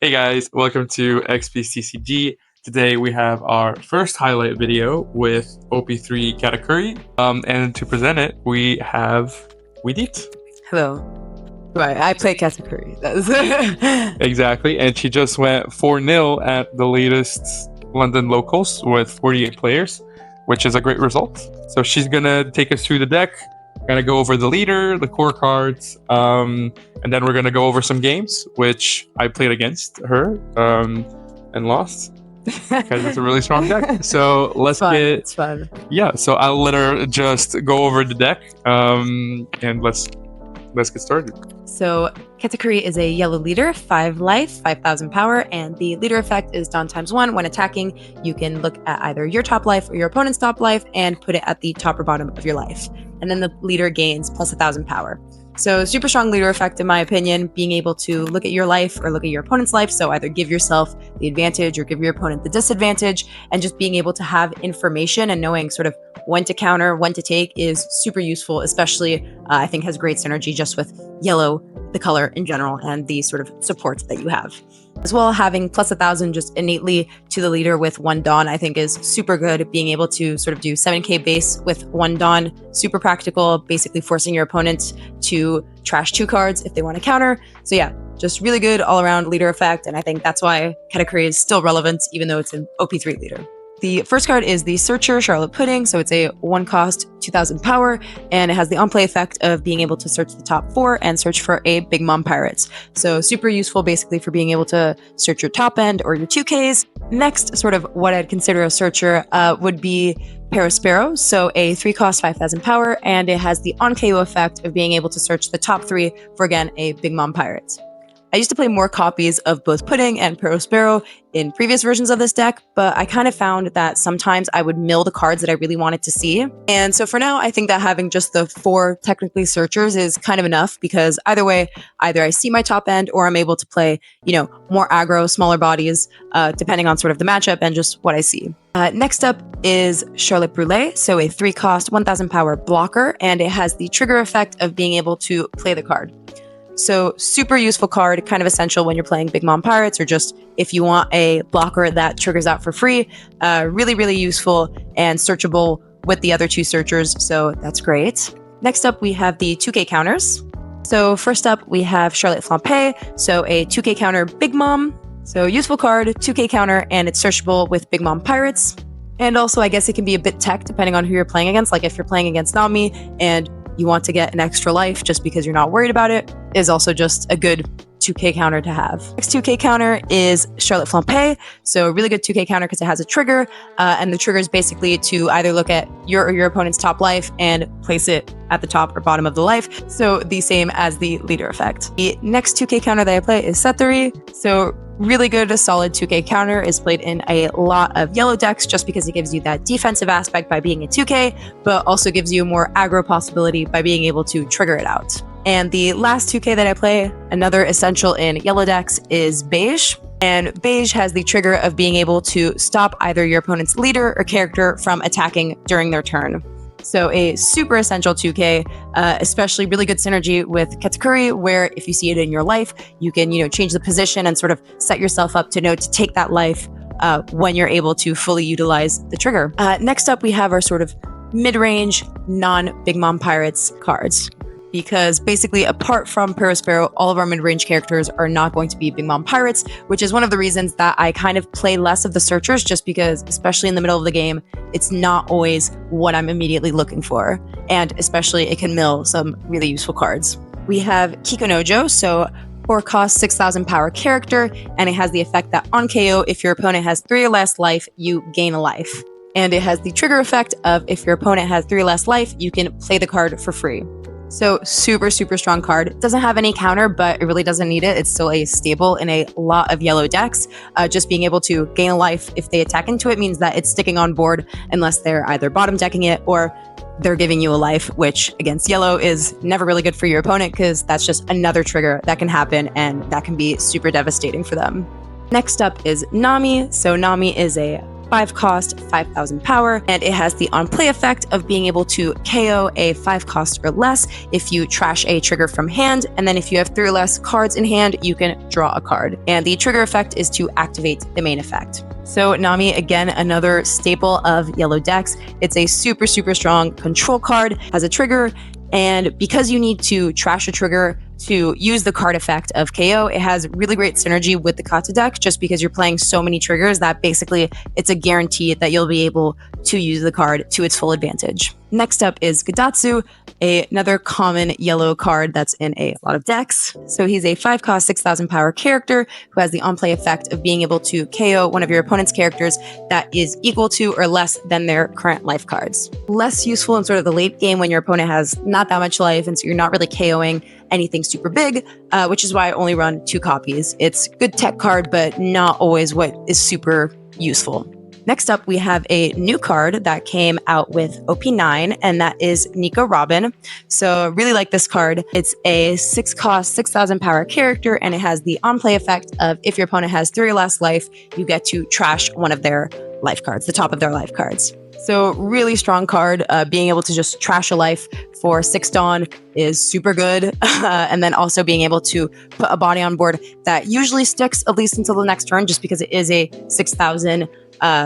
Hey guys, welcome to XPTCG. Today we have our first highlight video with OP03 Katakuri. And to present it, we have Widit. Hello. Right, I play Katakuri. Exactly, and she just went 4-0 at the latest London locals with 48 players, which is a great result. So she's gonna take us through the deck, gonna go over the leader, the core cards, and then we're gonna go over some games, which I played against her and lost because it's a really strong deck. So let's it's fun. Yeah. So I'll let her just go over the deck, and let's get started. So Katakuri is a yellow leader, 5 life, 5,000 power, and the leader effect is Dawn ×1. When attacking, you can look at either your top life or your opponent's top life and put it at the top or bottom of your life. And then the leader gains plus 1,000 power. So super strong leader effect, in my opinion, being able to look at your life or look at your opponent's life. So either give yourself the advantage or give your opponent the disadvantage, and just being able to have information and knowing sort of when to counter, when to take is super useful, especially I think has great synergy just with yellow, the color in general, and the sort of support that you have. As well, having plus 1,000 just innately to the leader with 1 Dawn, I think is super good. Being able to sort of do 7k base with 1 Dawn, super practical, basically forcing your opponent to trash 2 cards if they want to counter. So yeah, just really good all around leader effect. And I think that's why Katakuri is still relevant, even though it's an OP3 leader. The first card is the Searcher, Charlotte Pudding. So it's a 1 cost, 2,000 power, and it has the on-play effect of being able to search the top 4 and search for a Big Mom Pirates. So super useful basically for being able to search your top end or your 2Ks. Next, sort of what I'd consider a Searcher would be Sparrow. So a 3 cost, 5,000 power, and it has the on-KO effect of being able to search the top 3 for, again, a Big Mom Pirates. I used to play more copies of both Pudding and Sparrow in previous versions of this deck, but I kind of found that sometimes I would mill the cards that I really wanted to see. And so for now, I think that having just the 4 technically searchers is kind of enough, because either way, either I see my top end or I'm able to play, more aggro, smaller bodies, depending on sort of the matchup and just what I see. Next up is Charlotte Brûlée, so a 3 cost, 1,000 power blocker, and it has the trigger effect of being able to play the card. So super useful card, kind of essential when you're playing Big Mom Pirates, or just if you want a blocker that triggers out for free. Really, really useful and searchable with the other 2 searchers, so that's great. Next up, we have the 2K counters. So first up, we have Charlotte Flampe, so a 2K counter Big Mom. So useful card, 2K counter, and it's searchable with Big Mom Pirates. And also, I guess it can be a bit tech depending on who you're playing against. Like if you're playing against Nami and you want to get an extra life just because you're not worried about it, is also just a good 2K counter to have. Next 2K counter is Charlotte Flampe. So really good 2K counter because it has a trigger, and the trigger is basically to either look at your or your opponent's top life and place it at the top or bottom of the life. So the same as the leader effect. The next 2K counter that I play is Setari. So really good, a solid 2K counter, is played in a lot of yellow decks just because it gives you that defensive aspect by being a 2K, but also gives you more aggro possibility by being able to trigger it out. And the last 2K that I play, another essential in yellow decks, is Beige. And Beige has the trigger of being able to stop either your opponent's leader or character from attacking during their turn. So a super essential 2K, especially really good synergy with Katakuri, where if you see it in your life, you can, change the position and sort of set yourself up to know to take that life when you're able to fully utilize the trigger. Next up, we have our sort of mid-range, non-Big Mom Pirates cards. Because basically, apart from Sparrow, all of our mid-range characters are not going to be Big Mom Pirates, which is one of the reasons that I kind of play less of the searchers, just because, especially in the middle of the game, it's not always what I'm immediately looking for. And especially, it can mill some really useful cards. We have Kikonojo, so 4 cost, 6,000 power character, and it has the effect that on KO, if your opponent has 3 or less life, you gain a life. And it has the trigger effect of if your opponent has 3 or less life, you can play the card for free. So super, super strong card. It doesn't have any counter, but it really doesn't need it. It's still a staple in a lot of yellow decks. Just being able to gain a life if they attack into it means that it's sticking on board unless they're either bottom decking it or they're giving you a life, which against yellow is never really good for your opponent because that's just another trigger that can happen and that can be super devastating for them. Next up is Nami. So Nami is a 5 cost, 5,000 power, and it has the on-play effect of being able to KO a 5 cost or less if you trash a trigger from hand, and then if you have 3 or less cards in hand, you can draw a card. And the trigger effect is to activate the main effect. So Nami, again, another staple of yellow decks. It's a super strong control card, has a trigger, and because you need to trash a trigger to use the card effect of KO, it has really great synergy with the Kata deck just because you're playing so many triggers that basically it's a guarantee that you'll be able to use the card to its full advantage. Next up is Gadatsu, another common yellow card that's in a lot of decks. So he's a 5 cost, 6,000 power character who has the on-play effect of being able to KO one of your opponent's characters that is equal to or less than their current life cards. Less useful in sort of the late game when your opponent has not that much life and so you're not really KOing anything super big, which is why I only run 2 copies. It's good tech card, but not always what is super useful. Next up, we have a new card that came out with OP9, and that is Nico Robin. So really like this card. It's a 6 cost, 6,000 power character, and it has the on-play effect of if your opponent has 3 or less life, you get to trash one of their life cards, the top of their life cards. So really strong card. Being able to just trash a life for 6 Dawn is super good. And then also being able to put a body on board that usually sticks at least until the next turn just because it is a 6,000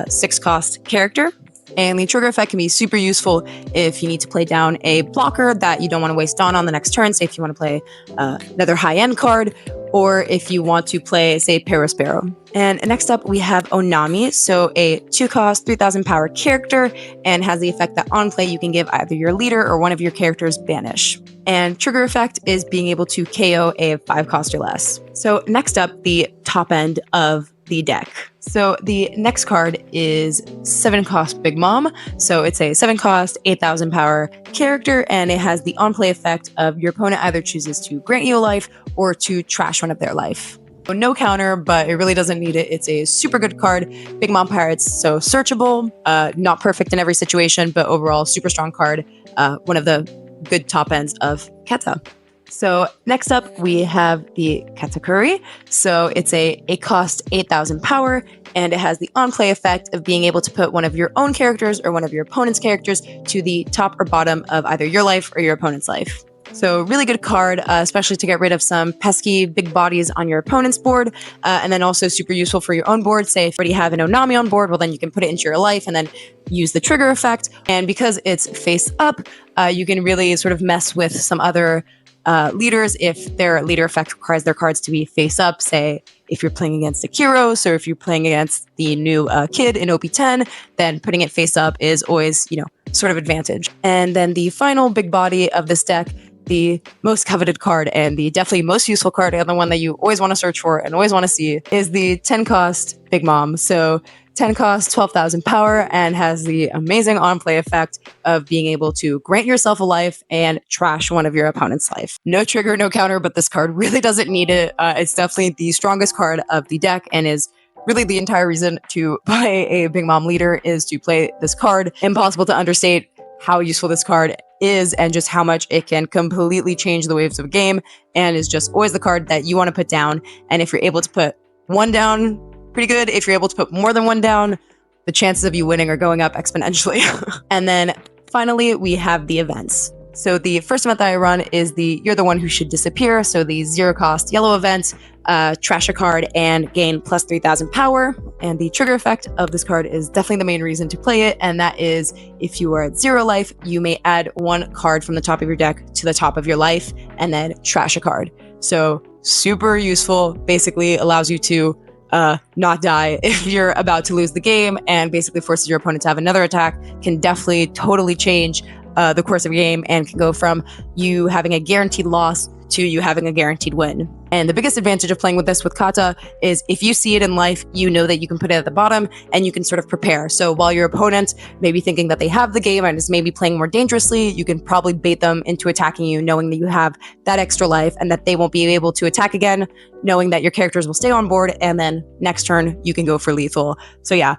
6 cost character. And the trigger effect can be super useful if you need to play down a blocker that you don't want to waste Dawn on the next turn. Say if you want to play another high-end card, or if you want to play, say, Parasparrow. And next up, we have Onami. So a 2 cost, 3,000 power character, and has the effect that on play you can give either your leader or one of your characters banish. And trigger effect is being able to KO a 5 cost or less. So next up, the top end of the deck. So the next card is 7 cost Big Mom. So it's a 7 cost, 8,000 power character, and it has the on-play effect of your opponent either chooses to grant you a life or to trash one of their life. So no counter, but it really doesn't need it. It's a super good card. Big Mom Pirates, so searchable, not perfect in every situation, but overall super strong card. One of the good top ends of Kata. So next up, we have the Katakuri. So it's a cost 8,000 power, and it has the on-play effect of being able to put one of your own characters or one of your opponent's characters to the top or bottom of either your life or your opponent's life. So really good card, especially to get rid of some pesky big bodies on your opponent's board, and then also super useful for your own board. Say if you already have an Onami on board, well then you can put it into your life and then use the trigger effect. And because it's face up, you can really sort of mess with some other leaders if their leader effect requires their cards to be face up. Say if you're playing against a Kyros or if you're playing against the new kid in OP10, then putting it face up is always, sort of advantage. And then the final big body of this deck, the most coveted card and the definitely most useful card and the one that you always want to search for and always want to see is the 10 cost Big Mom. So 10 cost, 12,000 power, and has the amazing on-play effect of being able to grant yourself a life and trash one of your opponent's life. No trigger, no counter, but this card really doesn't need it. It's definitely the strongest card of the deck and is really the entire reason to buy a Big Mom leader is to play this card. Impossible to understate how useful this card is and just how much it can completely change the waves of a game, and is just always the card that you want to put down. And if you're able to put one down, pretty good. If you're able to put more than one down, the chances of you winning are going up exponentially. And then finally, we have the events. So the first event that I run is the You're the One Who Should Disappear. So the 0 cost yellow event, trash a card and gain plus 3,000 power. And the trigger effect of this card is definitely the main reason to play it. And that is if you are at 0 life, you may add 1 card from the top of your deck to the top of your life and then trash a card. So super useful, basically allows you to not die if you're about to lose the game, and basically forces your opponent to have another attack. Can definitely totally change the course of a game and can go from you having a guaranteed loss to you having a guaranteed win. And the biggest advantage of playing with this with Kata is if you see it in life, you know that you can put it at the bottom and you can sort of prepare. So while your opponent may be thinking that they have the game and is maybe playing more dangerously, you can probably bait them into attacking you, knowing that you have that extra life and that they won't be able to attack again, knowing that your characters will stay on board, and then next turn you can go for lethal. So yeah,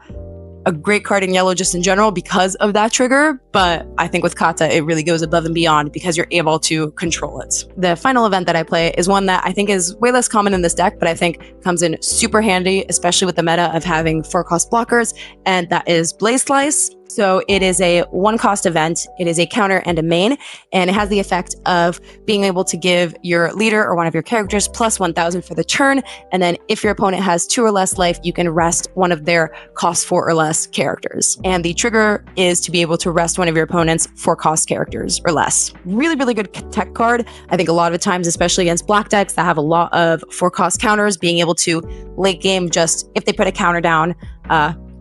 a great card in yellow just in general because of that trigger, but I think with Kata, it really goes above and beyond because you're able to control it. The final event that I play is one that I think is way less common in this deck, but I think comes in super handy, especially with the meta of having 4-cost blockers, and that is Blaze Slice. So it is a 1-cost event. It is a counter and a main, and it has the effect of being able to give your leader or one of your characters plus 1,000 for the turn. And then if your opponent has 2 or less life, you can rest one of their cost 4 or less characters. And the trigger is to be able to rest one of your opponent's 4-cost characters or less. Really, really good tech card. I think a lot of the times, especially against black decks that have a lot of 4-cost counters, being able to late game, just if they put a counter down,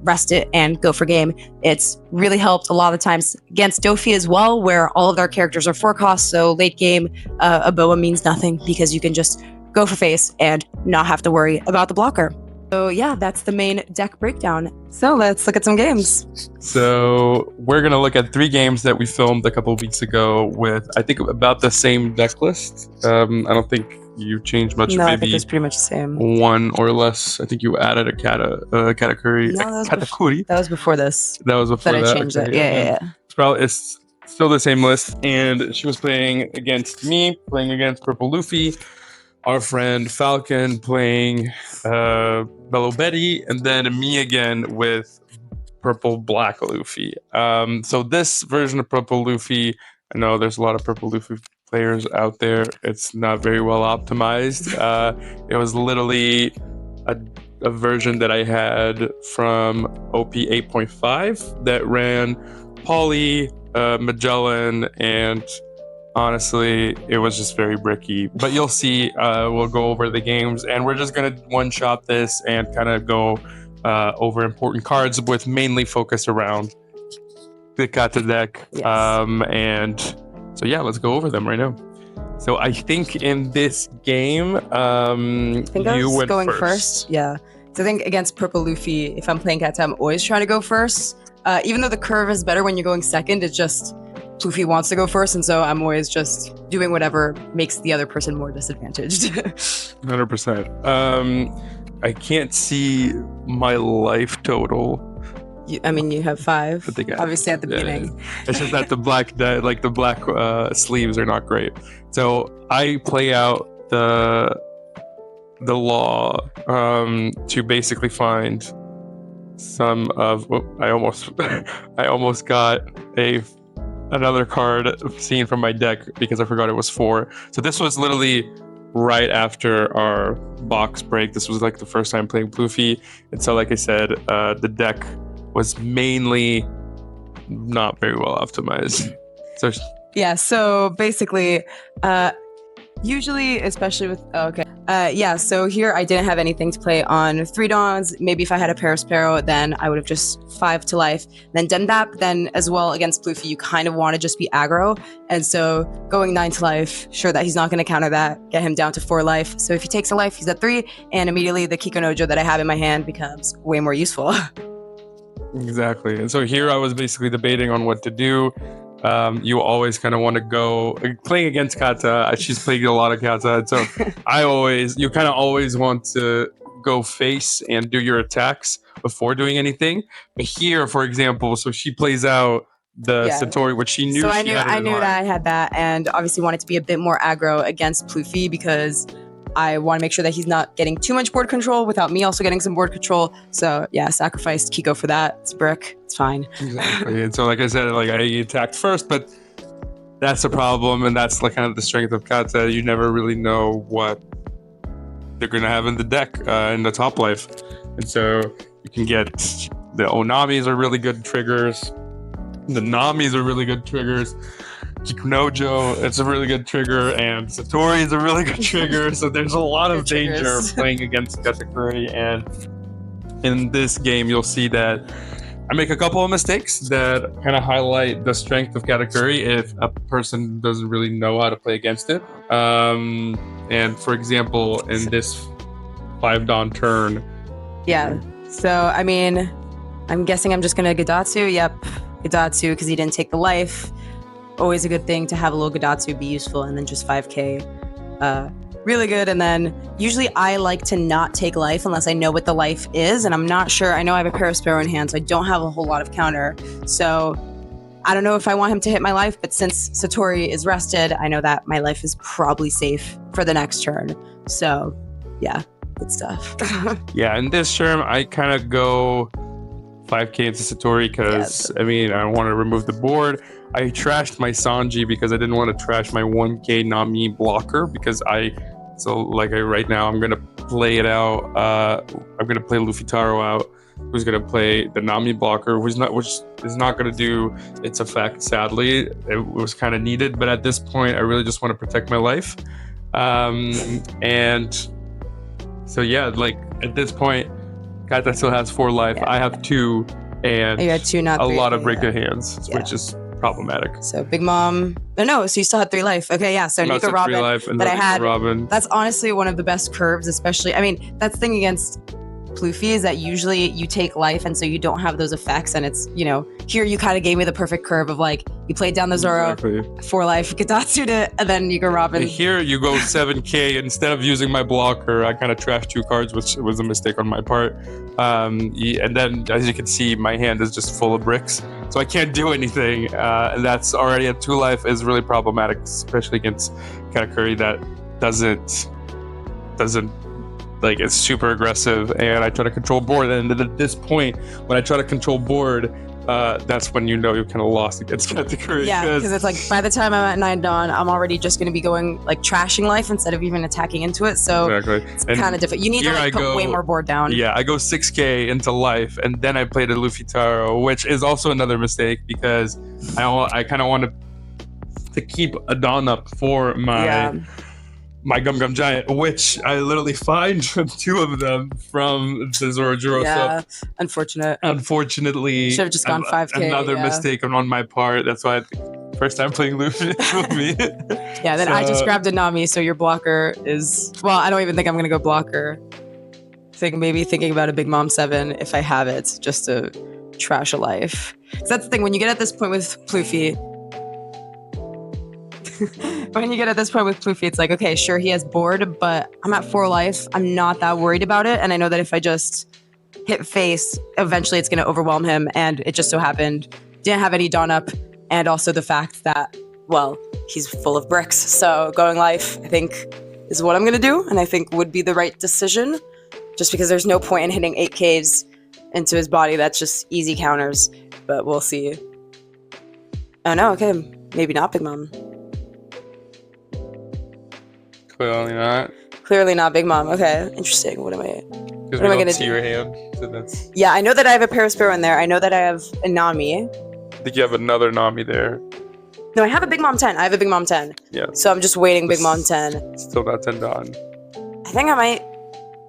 rest it and go for game. It's really helped a lot of the times against Dofi as well, where all of their characters are 4-cost. So late game, a boa means nothing because you can just go for face and not have to worry about the blocker. So yeah, that's the main deck breakdown. So let's look at some games. So we're going to look at 3 games that we filmed a couple of weeks ago with, I think, about the same deck list. I don't think you changed much. No, maybe I think it's pretty much the same. 1 or less. I think you added a Katakuri. No, Katakuri? That was before this. That was before that. I changed it. Yeah. It's still the same list. And she was playing against me, playing against Purple Luffy, our friend Falcon playing Belo Betty, and then me again with Purple Black Luffy. So this version of Purple Luffy, I know there's a lot of Purple Luffy players out there. It's not very well optimized. It was literally a version that I had from OP 8.5 that ran Poly, Magellan, and honestly, it was just very bricky. But you'll see, we'll go over the games, and we're just gonna one-shot this and kind of go over important cards with mainly focus around the Kata deck. Yes. And so yeah, let's go over them right now. So I think in this game, I think I you was went going first. Yeah. So I think against Purple Luffy, if I'm playing Kata, I'm always trying to go first. Even though the curve is better when you're going second, it's just Luffy wants to go first, and so I'm always just doing whatever makes the other person more disadvantaged. 100%. I can't see my life total. You have 5, I think obviously at the beginning. It's just that the black sleeves are not great. So I play out the law to basically find some of. I almost got another card seen from my deck because I forgot it was 4. So this was literally right after our box break. This was like the first time playing Luffy, and so like I said, the deck was mainly not very well optimized. So yeah, so basically, usually, especially with so here I didn't have anything to play on 3 Dawns. Maybe if I had a Paraspero, then I would have just 5 to life, then done that. But then as well against Luffy, you kind of want to just be aggro, and so going 9 to life, sure that he's not going to counter that, get him down to 4 life. So if he takes a life, he's at 3, and immediately the Kikonojo that I have in my hand becomes way more useful. Exactly. And so here I was basically debating on what to do. You always kind of want to go playing against Kata. She's playing a lot of Kata. So you kind of always want to go face and do your attacks before doing anything. But here, for example, so she plays out the Satori, which she knew. So I knew that I had that, and obviously wanted to be a bit more aggro against Luffy because I want to make sure that he's not getting too much board control without me also getting some board control. So yeah, sacrificed Kiko for that. It's a brick. It's fine. Exactly. And so like I said, I attacked first, but that's the problem, and that's like kind of the strength of Kata. You never really know what they're gonna have in the deck in the top life, and so you can get the Onamis are really good triggers. The Namis are really good triggers. Kikunojo, it's a really good trigger, and Satori is a really good trigger. So there's a lot of danger playing against Katakuri, and in this game you'll see that I make a couple of mistakes that kind of highlight the strength of Katakuri if a person doesn't really know how to play against it. And for example, in this 5 Dawn turn. Yeah, so I mean, I'm guessing I'm just gonna Gadatsu. Yep, Gadatsu, because he didn't take the life. Always a good thing to have a little Gadatsu be useful, and then just 5k really good. And then usually I like to not take life unless I know what the life is. And I'm not sure. I know I have a Parasparrow in hand, so I don't have a whole lot of counter. So I don't know if I want him to hit my life, but since Satori is rested, I know that my life is probably safe for the next turn. So yeah, good stuff. Yeah, in this term, I kind of go 5k into Satori because, I mean, I want to remove the board. I trashed my Sanji because I didn't want to trash my 1k Nami blocker because right now I'm going to play it out. I'm going to play Luffy Taro out, who's going to play the Nami blocker, which is not going to do its effect, sadly. It was kind of needed, but at this point, I really just want to protect my life. And so, yeah, like at this point, Kata still has 4 life. I have 2, and you had 2, not 3. A lot of break hands, which is problematic. So Big Mom, so you still had 3 life. Okay, yeah. So Nico Robin, 3 life, and but I had Robin. That's honestly one of the best curves, especially. I mean, that's the thing against Luffy is that usually you take life, and so you don't have those effects. And it's here you kind of gave me the perfect curve of like you played down the Zoro, 4 life, Katatsu to, and then Nico Robin. And here you go 7k instead of using my blocker. I kind of trashed 2 cards, which was a mistake on my part. And then, as you can see, my hand is just full of bricks, so I can't do anything. And that's already at 2 life is really problematic, especially against Katakuri that doesn't like, it's super aggressive, and I try to control board. And at this point, when I try to control board, that's when you're kind of lost against Katakuri. Yeah, because it's like by the time I'm at 9 Dawn, I'm already just going to be going like trashing life instead of even attacking into it. So it's kind of different. You need to put way more board down. Yeah, I go 6k into life, and then I play the Luffy Taro, which is also another mistake because I kind of want to keep a Dawn up for my Gum Gum Giant, which I literally find 2 of them from the Zorojuro. Yeah, unfortunately. Should have just gone 5k. Another mistake on my part. That's why first time playing Luffy. Yeah, then I just grabbed a Nami, so your blocker is... Well, I don't even think I'm going to go blocker. Maybe thinking about a Big Mom 7 if I have it, just to trash a life. Because that's the thing, when you get at this point with Luffy... it's like, okay, sure, he has board, but I'm at 4 life. I'm not that worried about it. And I know that if I just hit face, eventually it's going to overwhelm him. And it just so happened, didn't have any Dawn up. And also the fact that, well, he's full of bricks. So going life, I think, is what I'm going to do. And I think would be the right decision. Just because there's no point in hitting 8Ks into his body. That's just easy counters. But we'll see. Oh, no, okay. Maybe not Big Mom. Clearly not Big Mom. Okay, interesting. What am I going to do? Your hand, so that's... Yeah, I know that I have a Parasparrow in there. I know that I have a Nami. I think you have another Nami there. No, I have a Big Mom 10. Yeah. So I'm just waiting Big Mom 10. Still not 10 Dawn. I think I might...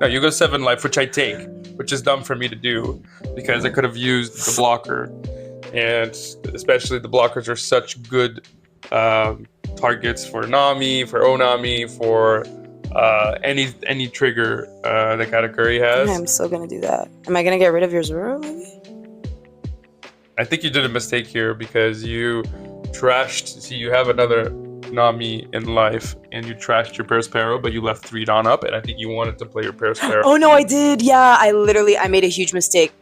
No, you go 7 life, which I take, which is dumb for me to do because I could have used the blocker. And especially the blockers are such good... targets for Nami, for Onami, for any trigger that Katakuri has. I'm still gonna do that. Am I gonna get rid of your Zoro, maybe? I think you did a mistake here because you trashed. See, you have another Nami in life, and you trashed your Parasparrow, but you left 3 Dawn up, and I think you wanted to play your Parasparrow. Oh no, I did. Yeah, I made a huge mistake.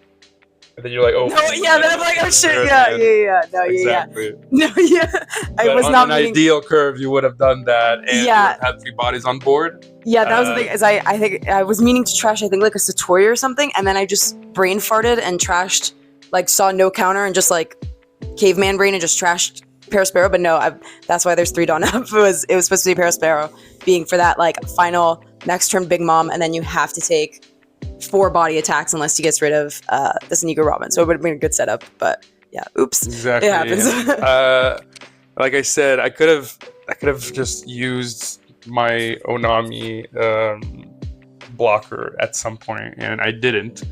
And then you're like, oh. No, yeah, then I'm like, oh shit, yeah. No, exactly. No, yeah. I was on not an ideal curve, you would have done that, and you would have had 3 bodies on board. Yeah, that was the thing. Is I think I was meaning to trash, I think like a Satori or something, and then I just brain farted and trashed, like saw no counter and just like caveman brain and just trashed Parasparrow. But no, that's why there's 3 Dawn up. It was supposed to be Parasparrow being for that like final next turn Big Mom, and then you have to take 4 body attacks unless he gets rid of this Nico Robin. So it would have been a good setup, but yeah, oops. Exactly. It happens. Like I said, I could have just used my Onami blocker at some point, and I didn't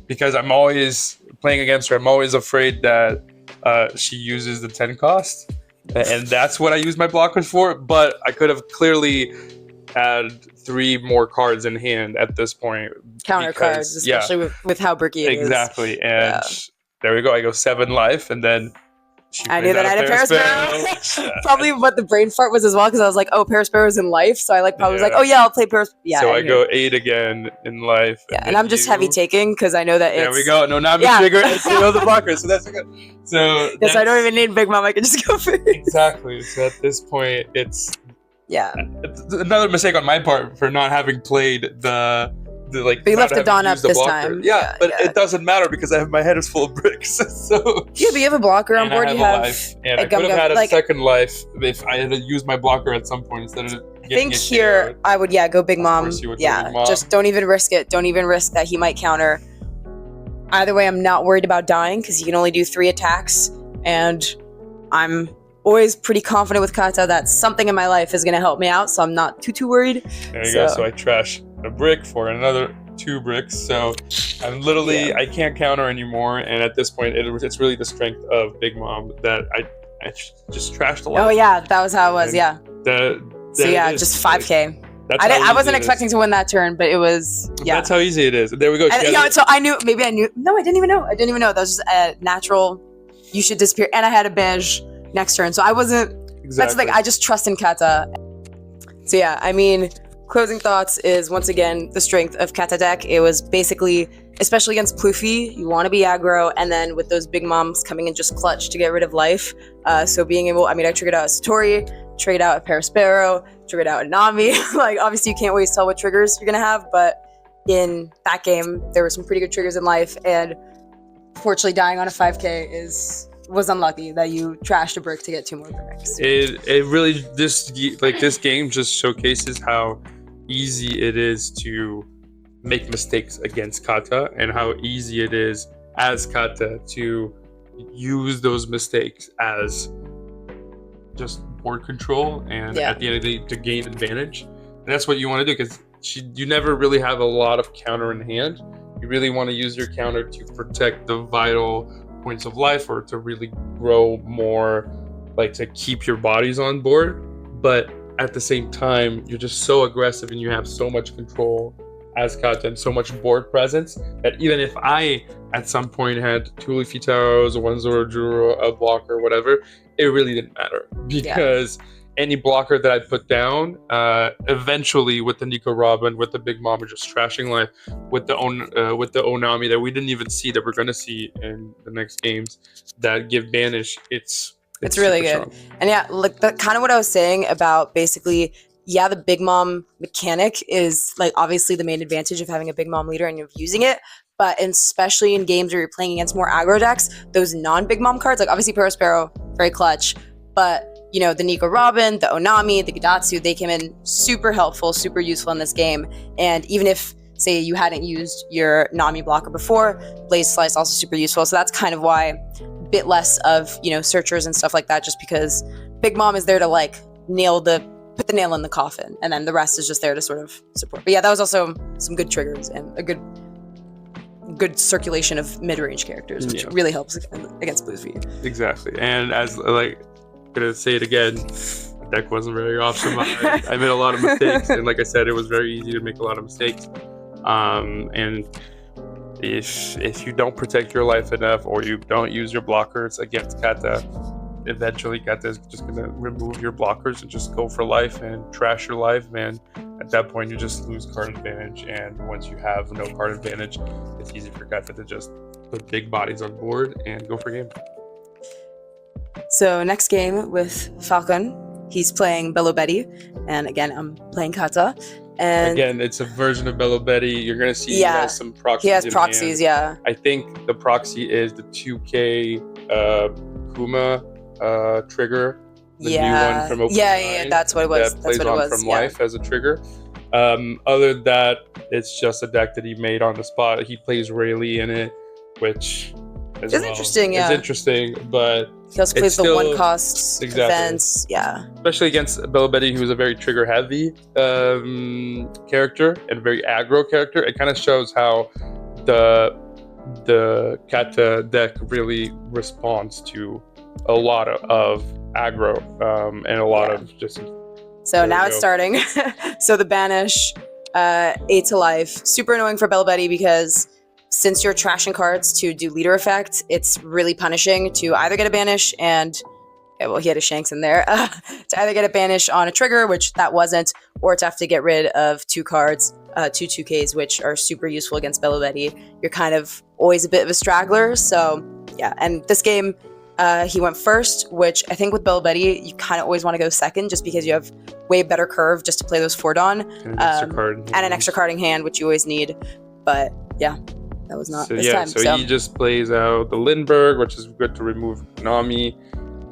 because I'm always playing against her. I'm always afraid that she uses the 10 cost, and that's what I use my blockers for. But I could have clearly had 3 more cards in hand at this point. Counter cards, especially with how bricky it is. Exactly. And there we go. I go 7 life, and then I knew that I had a Parasparrow. Probably what the brain fart was as well, because I was like, oh, Parasparrow's in life. So I like probably was like, oh yeah, I'll play Parasparrow. Yeah. So I go 8 again in life. Yeah, and I'm just heavy taking because I know that it's... There we go. No, not trigger. It's the blocker, so that's good. So yes, I don't even need Big Mom. I can just go first. Exactly. So at this point, it's... Yeah. It's another mistake on my part for not having played the like. But you left the Dawn up this time. Yeah, but it doesn't matter because my head is full of bricks. So yeah, but you have a blocker on board. You have life, and I could have had a second life if I had used my blocker at some point instead of. I think here I would go Big Mom. Yeah, just don't even risk it. Don't even risk that he might counter. Either way, I'm not worried about dying because he can only do 3 attacks, and I'm always pretty confident with Kata that something in my life is going to help me out, so I'm not too worried. There you go. So I trash a brick for another 2 bricks, so I'm literally I can't counter anymore, and at this point it's really the strength of Big Mom that I just trashed a lot. Oh yeah, that was how it was. Just 5k. I wasn't expecting to win that turn, but it was That's how easy it is. There we go. So I knew. No, I didn't even know. That was just a natural. You should disappear, and I had a beige next turn, so I wasn't. Exactly. That's the thing. I just trust in Kata. So yeah, I mean, closing thoughts is once again the strength of Kata deck. It was basically, especially against Pluffy, you want to be aggro, and then with those Big Moms coming in just clutch to get rid of life. So being able, I triggered out a Satori, triggered out a Parasparrow, triggered out a Nami. Like obviously you can't always tell what triggers you're gonna have, but in that game there were some pretty good triggers in life, and fortunately dying on a 5k was unlucky that you trashed a brick to get 2 more bricks. It really this game just showcases how easy it is to make mistakes against Kata, and how easy it is as Kata to use those mistakes as just board control, and at the end of the day to gain advantage. And that's what you want to do, because you never really have a lot of counter in hand. You really want to use your counter to protect the vital points of life, or to really grow more, like to keep your bodies on board. But at the same time, you're just so aggressive and you have so much control as Kata and so much board presence that even if I at some point had 2 Leafy Taros, 1 Zorojuro, a blocker, whatever, it really didn't matter, because any blocker that I put down, eventually with the Nico Robin, with the Big Mama just trashing life, with the Onami that we didn't even see, that we're gonna see in the next games that give banish, it's really good. Strong. And like kind of what I was saying about basically, the Big Mom mechanic is like obviously the main advantage of having a Big Mom leader and of using it. But especially in games where you're playing against more aggro decks, those non-Big Mom cards, like obviously Parasparrow, very clutch, but the Nico Robin, the Onami, the Gidatsu, they came in super helpful, super useful in this game. And even if, say, you hadn't used your Nami blocker before, Blaze Slice also super useful. So that's kind of why a bit less of, searchers and stuff like that, just because Big Mom is there to like put the nail in the coffin, and then the rest is just there to sort of support. But that was also some good triggers and a good circulation of mid-range characters, which really helps against Luffy. Exactly. And as gonna say it again, the deck wasn't very optimized. I made a lot of mistakes, and like I said, it was very easy to make a lot of mistakes. And if you don't protect your life enough, or you don't use your blockers against Kata, eventually Kata is just gonna remove your blockers and just go for life and trash your life, and at that point you just lose card advantage. And once you have no card advantage, it's easy for Kata to just put big bodies on board and go for game. So next game with Falcon, he's playing Belo Betty, and again I'm playing Kata. And again, it's a version of Belo Betty. You're gonna see he has some proxies. He has proxies, I think the proxy is the 2K Kuma trigger. The new one from OP09. That's what it was. That plays on from life as a trigger. Other than that, it's just a deck that he made on the spot. He plays Rayleigh in it, which is interesting. It's interesting, but he also plays the 1-cost events. Especially against Belo Betty, who is a very trigger heavy character and very aggro character. It kind of shows how the Kata deck really responds to a lot of aggro and a lot of just. So now it's starting. So the banish, 8 to life, super annoying for Belo Betty because since you're trashing cards to do leader effect, it's really punishing to either get a banish and, okay, well, he had a Shanks in there, to either get a banish on a trigger, which that wasn't, or to have to get rid of 2 cards, 2 2Ks, which are super useful against Belo Betty. You're kind of always a bit of a straggler, so yeah. And this game, he went first, which I think with Belo Betty, you kind of always want to go second just because you have way better curve just to play those 4 Dawn. And an extra card in hand, which you always need. But yeah, that was not this time. So he just plays out the Lindbergh, which is good to remove Nami.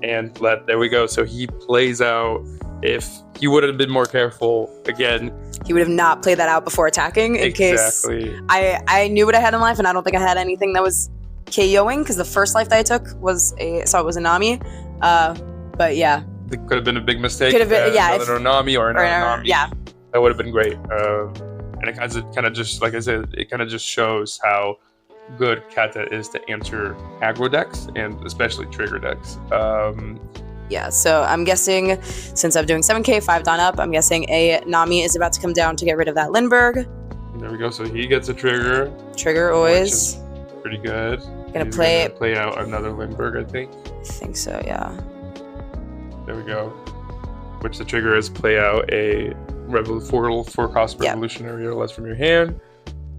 And there we go. So he plays out, if he would have been more careful, again, he would have not played that out before attacking in case. I knew what I had in life, and I don't think I had anything that was KOing, because the first life that I took was it was a Nami. But yeah, it could have been a big mistake. Could have been, yeah, another Nami or another Nami. Yeah, that would have been great. And it kind of just, like I said, it kind of just shows how good Kata is to answer aggro decks, and especially trigger decks. Yeah, so I'm guessing, since I'm doing 7k, 5 Dawn up, I'm guessing a Nami is about to come down to get rid of that Lindbergh. There we go. So he gets a trigger. Trigger always. Pretty good. Gonna play out another Lindbergh, I think. I think so, yeah. There we go. Which the trigger is play out a 4-cost revolutionary or less from your hand.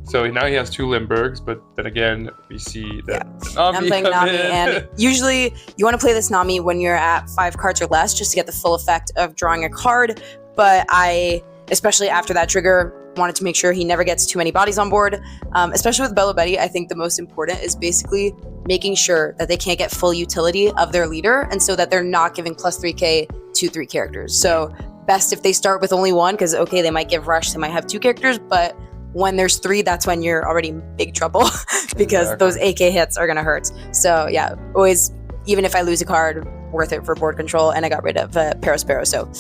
So now he has 2 Lindberghs, but then again, we see that the Nami I'm playing Nami, and usually you want to play this Nami when you're at 5 cards or less, just to get the full effect of drawing a card. But I, especially after that trigger, wanted to make sure he never gets too many bodies on board. Especially with Belo Betty, I think the most important is basically making sure that they can't get full utility of their leader, and so that they're not giving plus 3k to 3 characters. So best if they start with only 1, because okay, they might give rush, they might have 2 characters, but when there's 3, that's when you're already in big trouble because those AK hits are gonna hurt. So yeah, always, even if I lose a card, worth it for board control, and I got rid of Perospero, so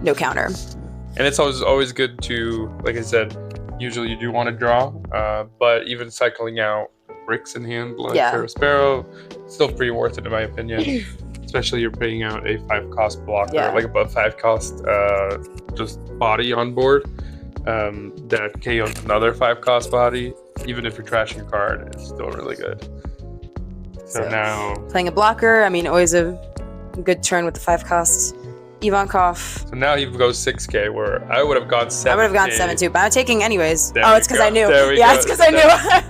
no counter. And it's always good to, like I said, usually you do want to draw, but even cycling out bricks in hand like Perospero, still pretty worth it in my opinion. Especially you're paying out a 5-cost blocker, like above 5-cost just body on board. That KO's another 5-cost body. Even if you're trashing a card, it's still really good. So now playing a blocker, I mean, always a good turn with the 5-cost Ivankov. So now he goes 6k, where I would have gone 7. I would have gone 7 too, but I'm taking anyways. There it's because I knew. Yeah, it's because I knew.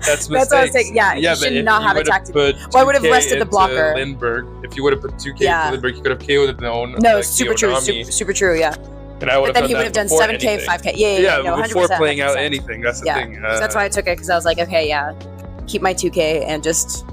That's what I was saying. Yeah, you should not have attacked. Well, I would have rested the blocker. Lindbergh. If you would have put 2k into Lindbergh, you could have KO'd his own. No, super true. Super true, yeah. And I would but then he would have done 7k, 5k. Yeah, no, 100%. Before playing out anything. That's the thing. So that's why I took it, because I was like, okay, yeah, keep my 2k and just.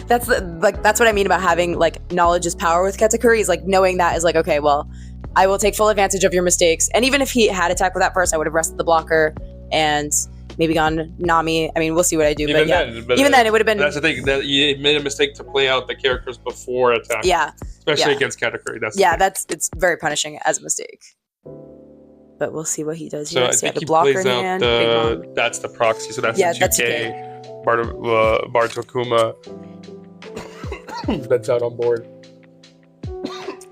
That's what I mean about having like knowledge is power with Katakuri. Is like knowing that is like, okay, well, I will take full advantage of your mistakes. And even if he had attacked with that first, I would have rested the blocker and maybe gone Nami. I mean, we'll see what I do. Even then, it would have been. That's the thing, that you made a mistake to play out the characters before attack. Yeah. Especially against Katakuri. It's very punishing as a mistake. But we'll see what he does here. So I think he plays out that's the proxy. So that's the 2K. Bartokuma. That's out on board.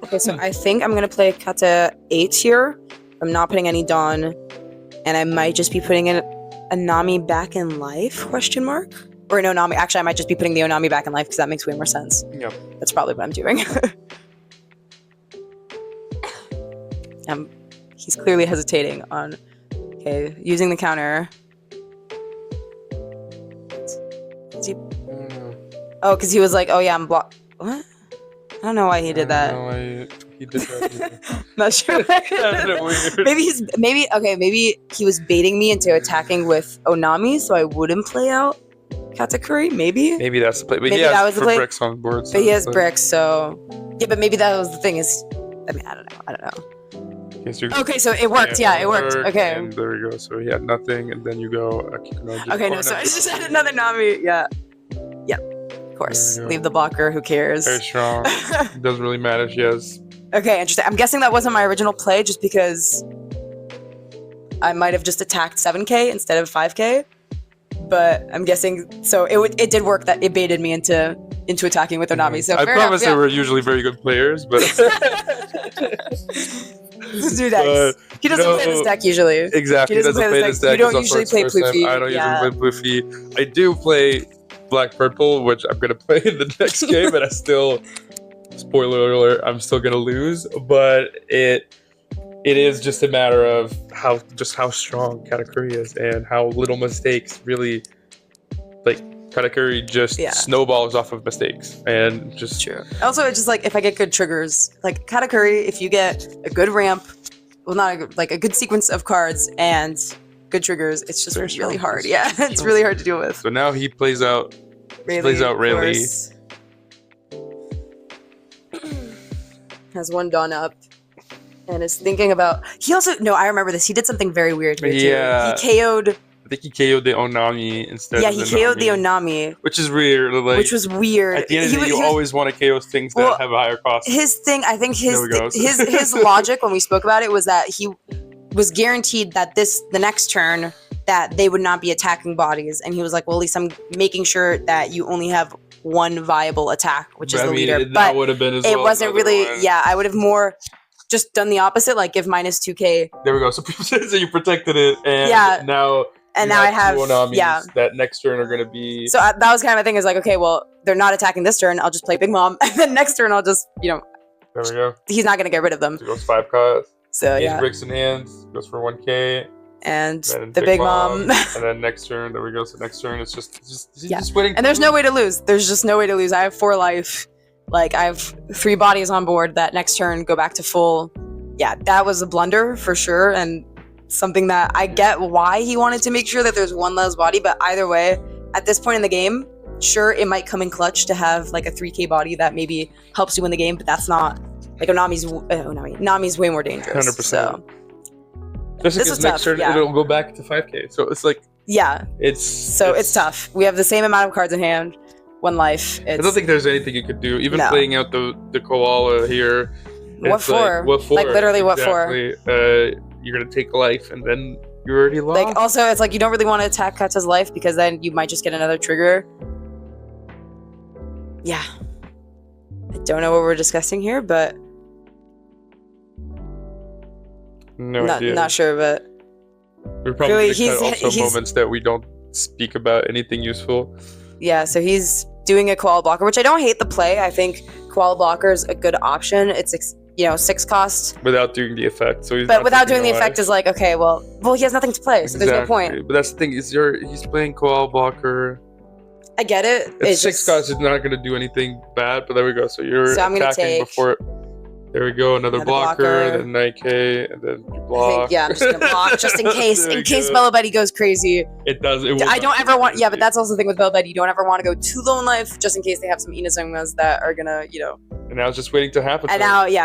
Okay, so I think I'm gonna play Kata 8 here. I'm not putting any Dawn, and I might just be putting in a Nami back in life? Question mark? Or no, Nami. Actually, I might just be putting the Onami back in life because that makes way more sense. Yep. That's probably what I'm doing. He's clearly hesitating on. Okay, using the counter. Is he? Oh, because he was like, "Oh yeah, I'm blocked." What? I don't know why he did that. I don't know why he did that. Not sure. Maybe he was baiting me into attacking with Onami, so I wouldn't play out Katakuri. Maybe that's the play. But maybe he has that was the play. Bricks on board. So but he has bricks, so yeah. But maybe that was the thing. I mean, I don't know. Okay, so it worked. Yeah, it worked. Okay. And there we go. So he had nothing, and then you go. Okay, no. So I just had another Nami. Yeah. Yep. Of course. Leave the blocker. Who cares? Very strong. It doesn't really matter. She has. Okay, interesting. I'm guessing that wasn't my original play, just because I might have just attacked 7k instead of 5k. But I'm guessing so. It did work. That it baited me into attacking with Onami. So I promise they were usually very good players, but Two decks. He doesn't play this deck usually. Exactly, he doesn't play this deck. You don't usually play Luffy. I don't usually play Luffy. I do play Black Purple, which I'm gonna play in the next game, and I still, spoiler alert, I'm still gonna lose. But it is just a matter of how strong Katakuri is and how little mistakes really, like, Katakuri just snowballs off of mistakes and just... True. Also, it's just like, if I get good triggers, like Katakuri, if you get a good ramp, well, not a good sequence of cards and good triggers, it's just really hard. Yeah, it's really hard to deal with. So now he plays out Rayleigh. Has one Dawn up. And is thinking about... I remember this. He did something very weird here, too. Yeah. He KO'd... I think he KO'd the Onami instead of the Nami. Yeah, he KO'd the Onami. Which is weird. Like, which was weird. At the end of the day, you always want to KO things that have a higher cost. His thing, I think his logic when we spoke about it was that he was guaranteed that the next turn that they would not be attacking bodies. And he was like, well, at least I'm making sure that you only have one viable attack, which is the leader. That would have been as well. It wasn't really... Yeah, I would have more... just done the opposite, like give minus 2k. There we go. So people said that you protected it, and now I have that next turn are going to be... So that was kind of my thing, is like, okay, well, they're not attacking this turn, I'll just play Big Mom, and then next turn I'll just, There we go. He's not going to get rid of them. So it goes 5 cards. So he bricks in hands, goes for 1k. And the Big Mom. And then next turn, there we go. So next turn, it's just waiting. And there's no way to lose. There's just no way to lose. I have 4 life. Like, I have 3 bodies on board that next turn go back to full. Yeah, that was a blunder for sure, and something that I get why he wanted to make sure that there's one less body, but either way, at this point in the game, sure, it might come in clutch to have like a 3k body that maybe helps you win the game, but that's not, like, Nami's way more dangerous. 100%. So, just because next turn it'll go back to 5k, so it's like... Yeah. It's tough. We have the same amount of cards in hand, 1 life. I don't think there's anything you could do, even playing out the koala here. What for? What for? Like, literally, exactly. What for? You're gonna take life, and then you're already lost. Like, also, it's like you don't really want to attack Katsu's life, because then you might just get another trigger. Yeah. I don't know what we're discussing here, but... No idea. Not sure, but... We're probably gonna cut also moments that we don't speak about anything useful. Yeah, so he's doing a koala blocker, which I don't hate the play. I think koala blocker is a good option. It's 6 cost without doing the effect. So without doing the effect is like, okay, well he has nothing to play, so there's no point. But that's the thing, he's playing koala blocker. I get it. It's 6 cost is not going to do anything bad, but there we go. So you're attacking before. There we go, another blocker, then 9k, and then you block. I'm just gonna block just in case Belo Betty goes crazy. It does. I don't ever want. Yeah, but that's also the thing with Belo Betty. You don't ever want to go too low in life, just in case they have some Inazumas that are gonna, And now it's just waiting to happen. And now, you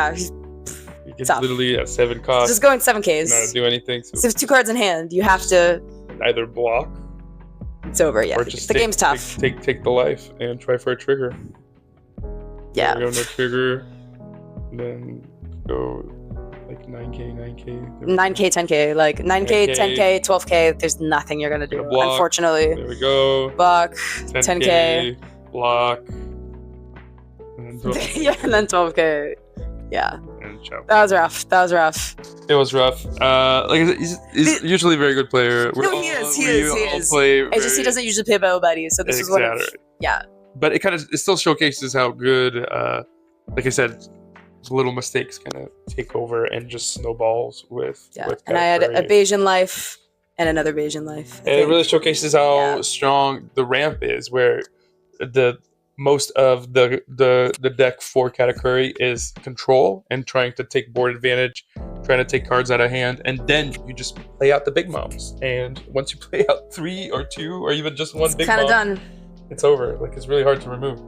can literally at 7 cost. Just going 7Ks. Not do anything. So if 2 cards in hand, you have to either block. It's over. Yeah, or just the game's tough. Take the life and try for a trigger. Yeah. There we go, no trigger. Then go like 9k. 9k, 10k, like 9k, 10k, 12k. There's nothing you're gonna do, unfortunately. There we go. Buck, 10k, block. And then 12K. Yeah, and then 12k. Yeah. And that was rough. It was rough. Like he's usually a very good player. He is. It's just he doesn't usually play Belo Betty, so this is what. Yeah. But it still showcases how good. Like I said, little mistakes kind of take over and just snowballs with. Yeah. And I had a Bayesian life and another Bayesian life. And it really showcases how strong the ramp is, where the most of the deck for Katakuri is control and trying to take board advantage, trying to take cards out of hand, and then you just play out the big moms. And once you play out 3 or 2 or even just 1 big mom, kind of done. It's over. Like, it's really hard to remove.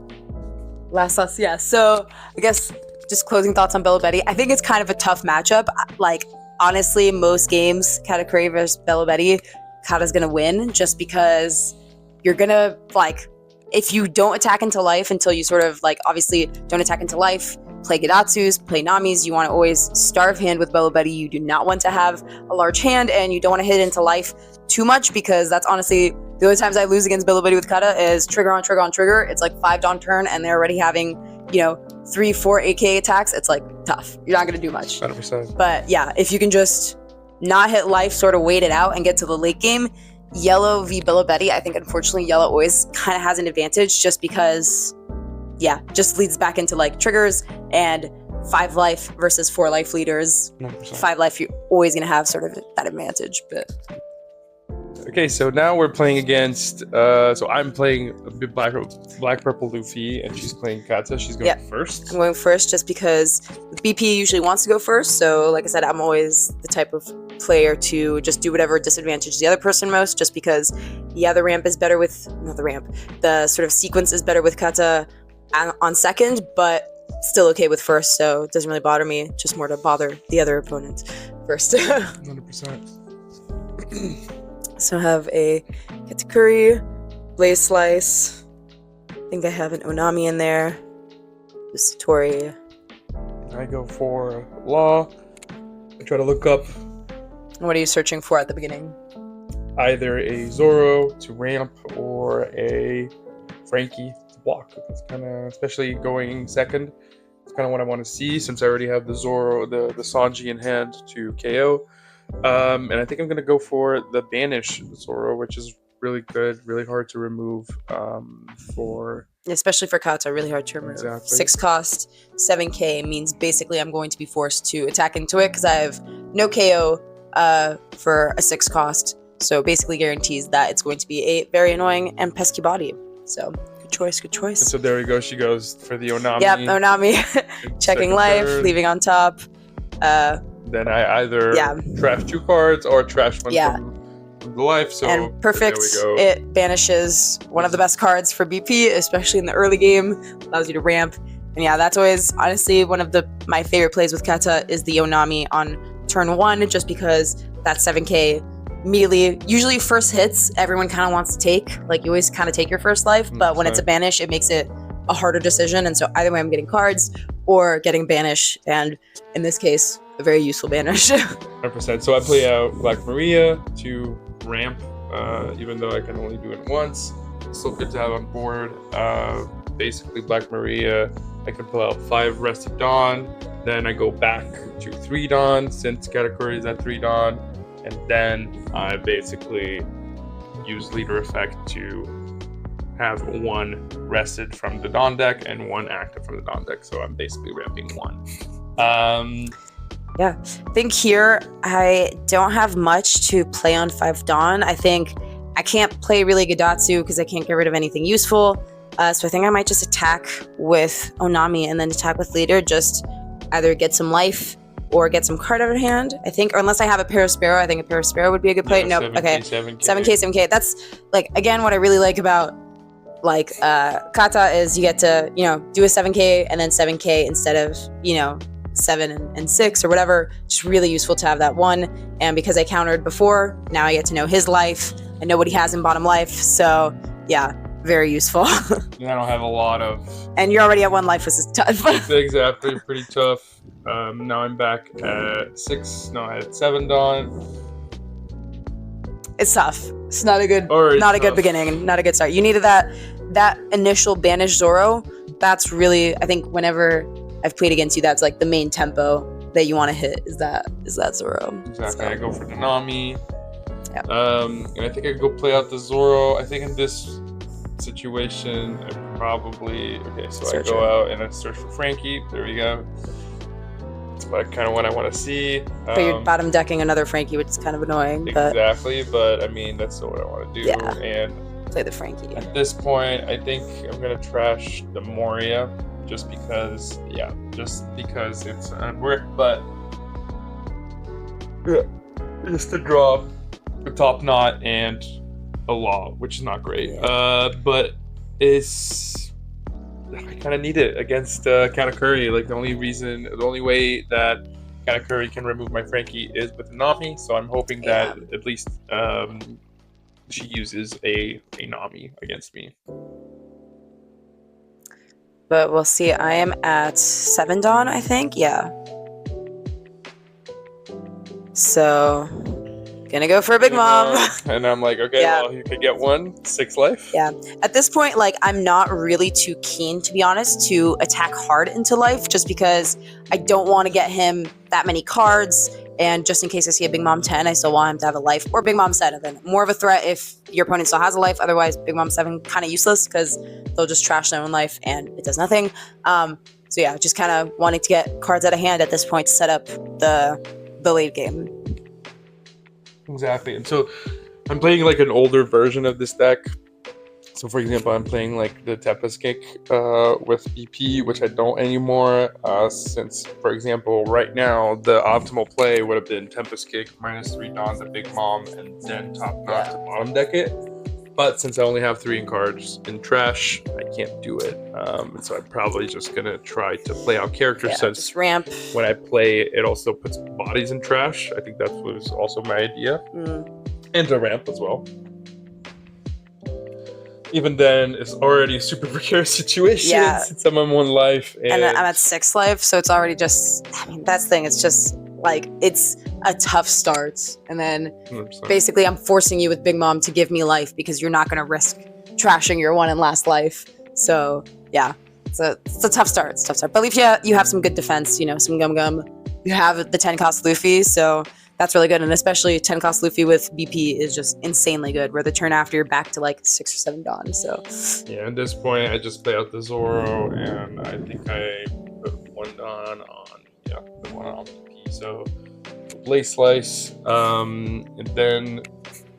Last thoughts, yeah. So I guess just closing thoughts on Belo Betty. I think it's kind of a tough matchup. Like, honestly, most games, Katakuri versus Belo Betty, Kata's gonna win, just because you're gonna, like, if you don't attack into life until you sort of, like, obviously don't attack into life, play Gidatsus, play Namis, you want to always starve hand with Belo Betty. You do not want to have a large hand, and you don't want to hit into life too much, because that's honestly the only times I lose against Belo Betty with Kata is trigger on trigger on trigger. It's like 5 Dawn turn, and they're already having, 3-4 AK attacks, it's like tough. You're not gonna do much. 100%. But yeah, if you can just not hit life, sort of wait it out and get to the late game, Yellow v Belo Betty, I think unfortunately Yellow always kind of has an advantage just because, just leads back into like triggers and 5 life versus 4 life leaders. 100%. 5 life, you're always gonna have sort of that advantage. But Okay, so now we're playing against. So I'm playing a bit black purple Luffy, and she's playing Kata. She's going first. I'm going first just because BP usually wants to go first. So like I said, I'm always the type of player to just do whatever disadvantages the other person most, just because the ramp is better with the sort of sequence is better with Kata on second, but still okay with first, so it doesn't really bother me, just more to bother the other opponent first. 100%. So I have a Katakuri, Blaze Slice, I think I have an Onami in there, Satori. I go for Law. I try to look up What are you searching for at the beginning? either a Zoro to ramp or a Frankie to block. It's kind of, especially going second, it's kind of what I want to see since I already have the Zoro, the Sanji in hand to KO. And I think I'm going to go for the Banish Zoro, which is really good, really hard to remove Especially for Kata, really hard to remove. Exactly. 6 cost, 7k means basically I'm going to be forced to attack into it because I have no KO for a 6 cost. So basically guarantees that it's going to be a very annoying and pesky body. So good choice. And so there we go. She goes for the Onami. Yep, Onami. Checking life, leaving on top. Then I either trash 2 cards or trash one from the life. So and perfect. There we go. It banishes one of the best cards for BP, especially in the early game. Allows you to ramp. And that's always honestly one of my favorite plays with Kata is the Onami on turn 1, just because that 7k immediately, usually first hits, everyone kind of wants to take. Like you always kind of take your first life, but when it's a banish, it makes it a harder decision. And so either way, I'm getting cards or getting banish, and in this case, a very useful banish. 100%. So I play out Black Maria to ramp, even though I can only do it once. It's still good to have on board. Basically, Black Maria, I can pull out 5 Rested Dawn, then I go back to 3 Dawn since Katakuri is at 3 Dawn, and then I basically use Leader Effect to have 1 rested from the Dawn deck and 1 active from the Dawn deck, so I'm basically ramping 1. I think here I don't have much to play on 5 Dawn. I think I can't play really Gadatsu because I can't get rid of anything useful. So I think I might just attack with Onami and then attack with Leader, just either get some life or get some card out of hand, I think. Or unless I have a pair of Sparrow, I think a pair of Sparrow would be a good play. Yeah, nope, 7K, okay. 7K. 7k. That's, like, again, what I really like about, like, Kata is you get to, do a 7k and then 7k instead of, 7 and 6 or whatever. Just really useful to have that 1. And because I countered before, now I get to know his life. I know what he has in bottom life. So, very useful. And I don't have a lot of... And you're already at 1 life, which is tough. Exactly, pretty tough. Now I'm back at 6. No, I had 7 Dawn. It's tough. It's not a good good beginning, not a good start. You needed that initial banish Zoro. That's really, I think, whenever I've played against you, that's like the main tempo that you want to hit is that Zoro. Exactly. So. I go for Nanami. Yep. And I think I go play out the Zoro. I think in this situation, I probably I go out and I search for Frankie. There we go. It's kind of what I want to see. But you're bottom decking another Frankie, which is kind of annoying. Exactly, but I mean that's still what I want to do. Yeah. And play the Frankie. At this point, I think I'm gonna trash the Moria just because it's unworked, but just to draw the top knot and a Law, which is not great. But I kind of need it against Katakuri. Like the only way that Katakuri can remove my Frankie is with Nami. So I'm hoping that at least she uses a Nami against me. But we'll see. I am at 7 Dawn, I think. Yeah. So gonna go for a Big Mom. And I'm like, okay, Yeah. well, you could get 6 life. Yeah. At this point, like, I'm not really too keen, to be honest, to attack hard into life, just because I don't want to get him that many cards. And just in case I see a Big Mom 10, I still want him to have a life, or Big Mom 7. More of a threat if your opponent still has a life. Otherwise, Big Mom 7 kind of useless because they'll just trash their own life and it does nothing. So yeah, just kind of wanting to get cards out of hand at this point to set up the late game. Exactly. And so I'm playing like an older version of this deck. So for example, I'm playing like the Tempest Kick with BP, which I don't anymore, since, for example, right now, the optimal play would have been Tempest Kick, -3 Dawn to Big Mom, and then top knot to bottom deck it. But since I only have 3 in cards in trash, I can't do it. And so I'm probably just going to try to play out characters, since just ramp. When I play, it also puts bodies in trash. I think that was also my idea. And a ramp as well. Even then, it's already a super precarious situation since I'm on 1 life. And I'm at 6 life, so it's already just, I mean, that's the thing. It's just, like, it's a tough start. And then 100%. Basically I'm forcing you with Big Mom to give me life because you're not going to risk trashing your 1 and last life. So, yeah, it's a tough start. It's a tough start. But if you have some good defense, you know, some gum. You have the 10 cost Luffy, so that's really good. And especially 10 cost Luffy with BP is just insanely good, where the turn after you're back to like 6 or 7 Dawn. So yeah, at this point I just play out the Zoro, and I think I put 1 Dawn on the 1 on BP. So Blaze Slice, and then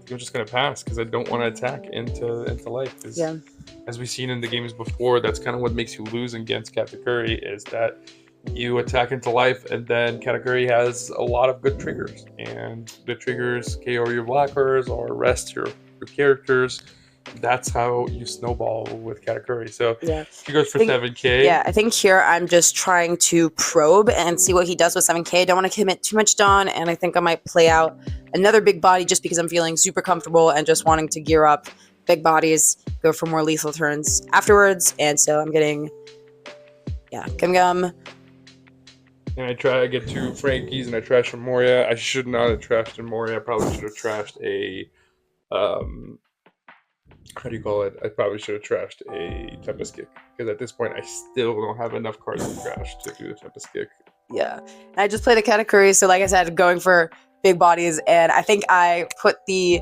I'm just gonna pass because I don't want to attack into life. Yeah. As we've seen in the games before, that's kind of what makes you lose against Katakuri, is that you attack into life, and then Katakuri has a lot of good triggers, and the triggers KO your blockers or rest your characters. That's how you snowball with Katakuri. So he goes for 7k. Yeah, I think here I'm just trying to probe and see what he does with 7k. I don't want to commit too much Dawn, and I think I might play out another big body just because I'm feeling super comfortable and just wanting to gear up big bodies, go for more lethal turns afterwards. And so I'm getting, Gum. And I get 2 Frankies, and I trash a Moria. I should not have trashed a Moria. I probably should have trashed a, how do you call it? I probably should have trashed a Tempest Kick, because at this point I still don't have enough cards in trash to do the Tempest Kick. Yeah, and I just played the Katakuri, so like I said, going for big bodies, and I think I put the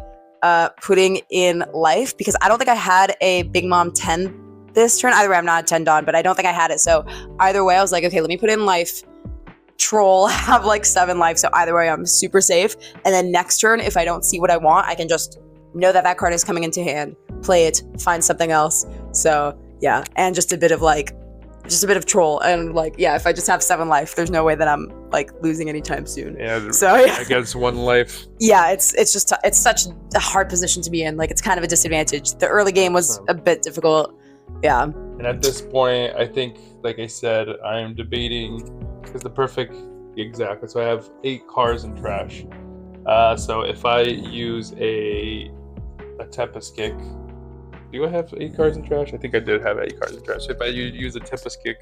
pudding in life because I don't think I had a Big Mom 10 this turn. Either way, I'm not at 10 Dawn, but I don't think I had it. So either way, I was like, okay, let me put in life. Troll, have like 7 life, so either way I'm super safe. And then next turn, if I don't see what I want, I can just know that card is coming into hand, play it, find something else. So yeah, and just a bit of troll, and like, yeah, if I just have 7 life, there's no way that I'm like losing anytime soon. Yeah, so yeah, against 1 life. Yeah, it's just it's such a hard position to be in. Like, it's kind of a disadvantage. The early game was a bit difficult. Yeah. And at this point, I think, like I said, I am debating, because the perfect, exactly. So I have 8 cards in trash. So if I use a Tempest Kick, do I have 8 cards in trash? I think I did have 8 cards in trash. If I use a Tempest Kick,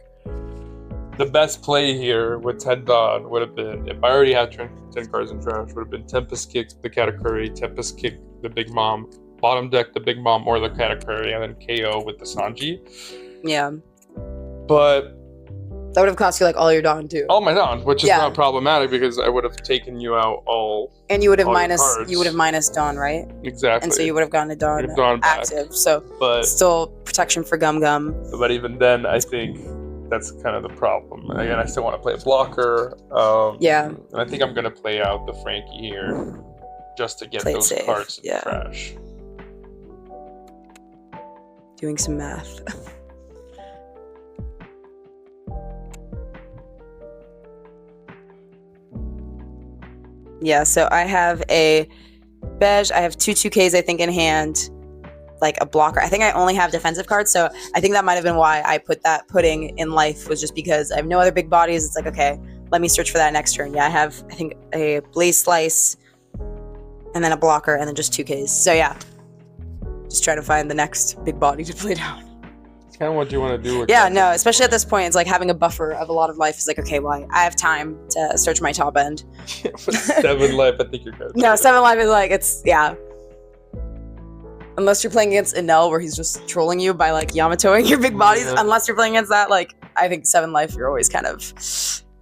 the best play here with 10 Dawn would have been, if I already had 10 cards in trash, would have been Tempest Kick the Katakuri, Tempest Kick the Big Mom, bottom deck the Big Mom or the Katakuri, and then KO with the Sanji. Yeah. But that would have cost you like all your Dawn too. All my Dawn, which is not problematic because I would have taken you out all. And you would have minus Dawn, right? Exactly. And so you would have gotten a Dawn active. Back. So but still protection for Gum. But even then, I think that's kind of the problem. Again, I still want to play a blocker. And I think I'm gonna play out the Frankie here just to get those cards in the trash. Doing some math. Yeah, so I have a beige. I have 2 2Ks, I think, in hand, like a blocker. I think I only have defensive cards, so I think that might have been why I put that pudding in life, was just because I have no other big bodies. It's like, okay, let me search for that next turn. Yeah, I have, I think, a Blaze Slice, and then a blocker, and then just 2Ks. So yeah, just trying to find the next big body to play down. kind of what do you want to do with Yeah, that? no, especially at this point, it's like having a buffer of a lot of life is like, okay, well, I have time to search my top end. With 7 life, I think you're good. No, 7 life is like, it's, yeah. Unless you're playing against Enel, where he's just trolling you by like Yamatoing your big bodies. Yeah. Unless you're playing against that, like, I think 7 life, you're always kind of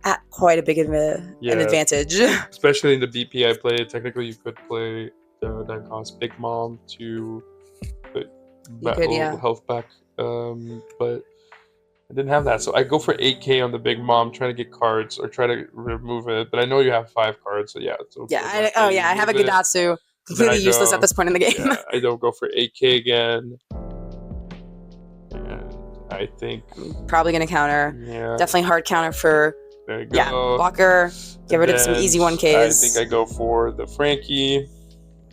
at quite a big of an advantage. Especially in the BP I play, technically you could play that cost Big Mom to put health back. But I didn't have that, so I go for 8k on the Big Mom, trying to get cards or try to remove it. But I know you have 5 cards, so yeah. It's okay. Yeah, I have a Gidatsu. Completely useless at this point in the game. Yeah, I don't go for 8k again. And I think probably gonna counter. Yeah. Definitely hard counter for there you go. blocker. Get rid of some easy 1Ks. I think I go for the Frankie.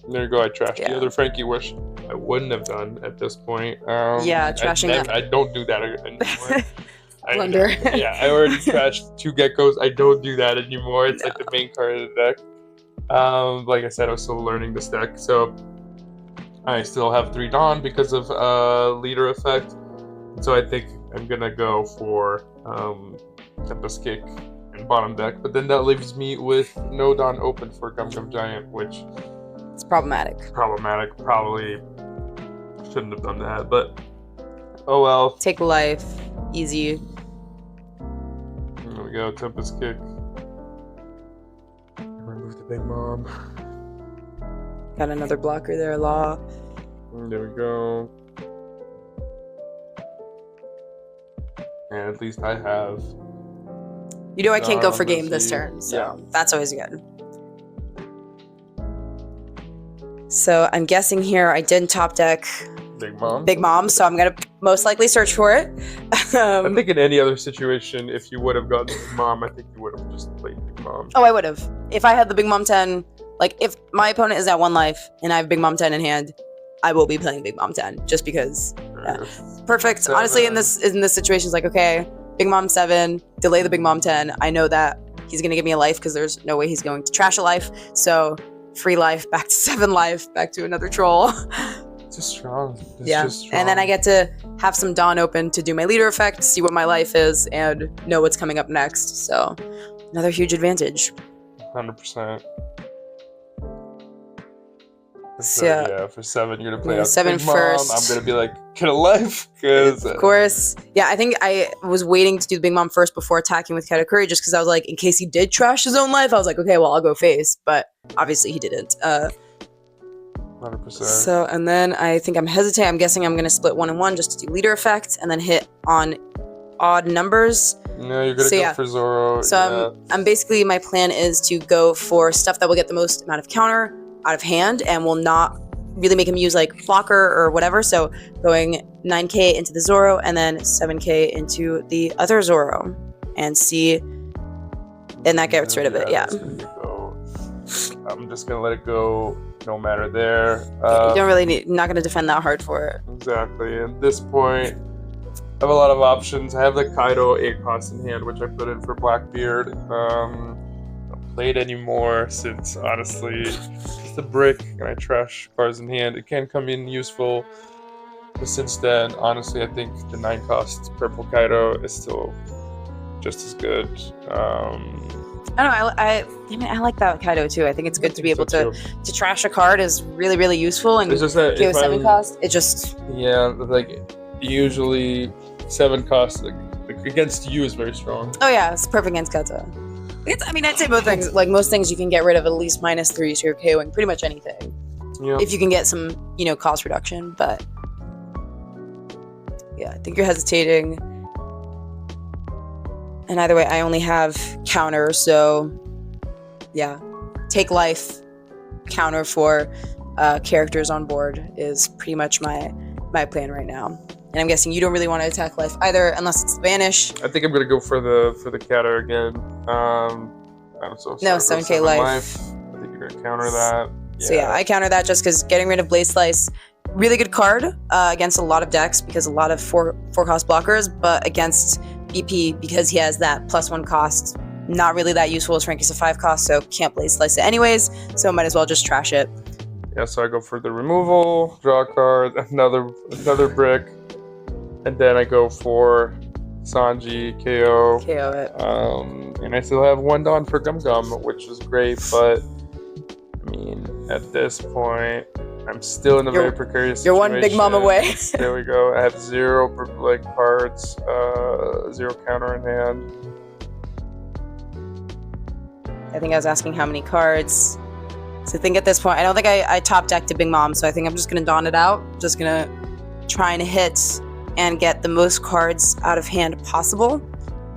There you go. I trashed the other Frankie, which I wouldn't have done at this point. Trashing it. I don't do that anymore. Blunder. I already trashed 2 geckos. I don't do that anymore. It's like the main card of the deck. Like I said, I was still learning this deck, so I still have 3 Dawn because of leader effect. So I think I'm gonna go for Tempest Kick and bottom deck, but then that leaves me with no Dawn open for Gum Gum Giant, which it's problematic. Probably shouldn't have done that, but oh well. Take life, easy. There we go, Tempest Kick. Remove the Big Mom. Got another blocker there, Law. There we go. And at least I have. You know I can't go for game this turn, so that's always good. So I'm guessing here I didn't top deck Big Mom, so I'm gonna most likely search for it. I think in any other situation, if you would have gotten Big Mom, I think you would have just played Big Mom. Oh, I would have. If I had the Big Mom 10, like if my opponent is at 1 life and I have Big Mom 10 in hand, I will be playing Big Mom 10 just because. Yeah. Perfect. 7. Honestly, in this situation, it's like, okay, Big Mom 7, delay the Big Mom 10. I know that he's gonna give me a life because there's no way he's going to trash a life. So 3 life, back to 7 life, back to another troll. It's just strong. And then I get to have some Dawn open to do my leader effect, see what my life is, and know what's coming up next. So another huge advantage. 100%. So, for 7, you're gonna play out 7 Big first. Mom. I'm gonna be like, get a life, because of course. Yeah, I think I was waiting to do the Big Mom first before attacking with Katakuri, just because I was like, in case he did trash his own life, I was like, okay, well, I'll go face. But obviously he didn't. 100%. So, and then I think I'm hesitating. I'm guessing I'm gonna split 1 and 1 just to do leader effect, and then hit on odd numbers. No, you're gonna go for Zoro. So I'm basically, my plan is to go for stuff that will get the most amount of counter out of hand and will not really make him use like blocker or whatever. So going 9k into the Zoro and then 7k into the other Zoro and see, and that gets rid of it. Yeah. I'm just gonna let it go. No matter there. You don't really need, not gonna defend that hard for it. Exactly. At this point, I have a lot of options. I have the Kaido 8 cost in hand, which I put in for Blackbeard. Don't play it anymore since honestly it's a brick and I trash cards in hand. It can come in useful, but since then, honestly, I think the 9 cost purple Kaido is still just as good. I don't know. I like that with Kaido too. I think it's good to be able to trash a card is really, really useful. And it's just that with 7 cost, it just like usually 7 cost like against you is very strong. Oh yeah, it's perfect against Kata. I'd say both things. Like most things, you can get rid of at least -3, so you're KOing pretty much anything. Yeah. If you can get some, cost reduction. But yeah, I think you're hesitating. And either way, I only have counter, so yeah, take life, counter for characters on board is pretty much my plan right now. And I'm guessing you don't really want to attack life either, unless it's Vanish. I think I'm gonna go for the Catter again. I'm so sorry. No, 7k life. I think you're gonna counter that. So yeah, I counter that just because getting rid of Blaze Slice, really good card against a lot of decks because a lot of 4 cost blockers, but against BP, because he has that +1 cost, not really that useful as Frankie's a 5 cost, so can't Blaze Slice it anyways, so might as well just trash it. Yeah, so I go for the removal, draw a card, another brick, And then I go for Sanji, KO. KO it. And I still have 1 Dawn for Gum Gum, which is great, but I mean, at this point, I'm still in a very precarious situation. You're one big mom away. There we go. I have 0 cards, 0 counter in hand. I think I was asking how many cards. So I think at this point, I don't think I top decked a Big Mom, so I think I'm just going to Dawn it out. Just going to try and hit and get the most cards out of hand possible,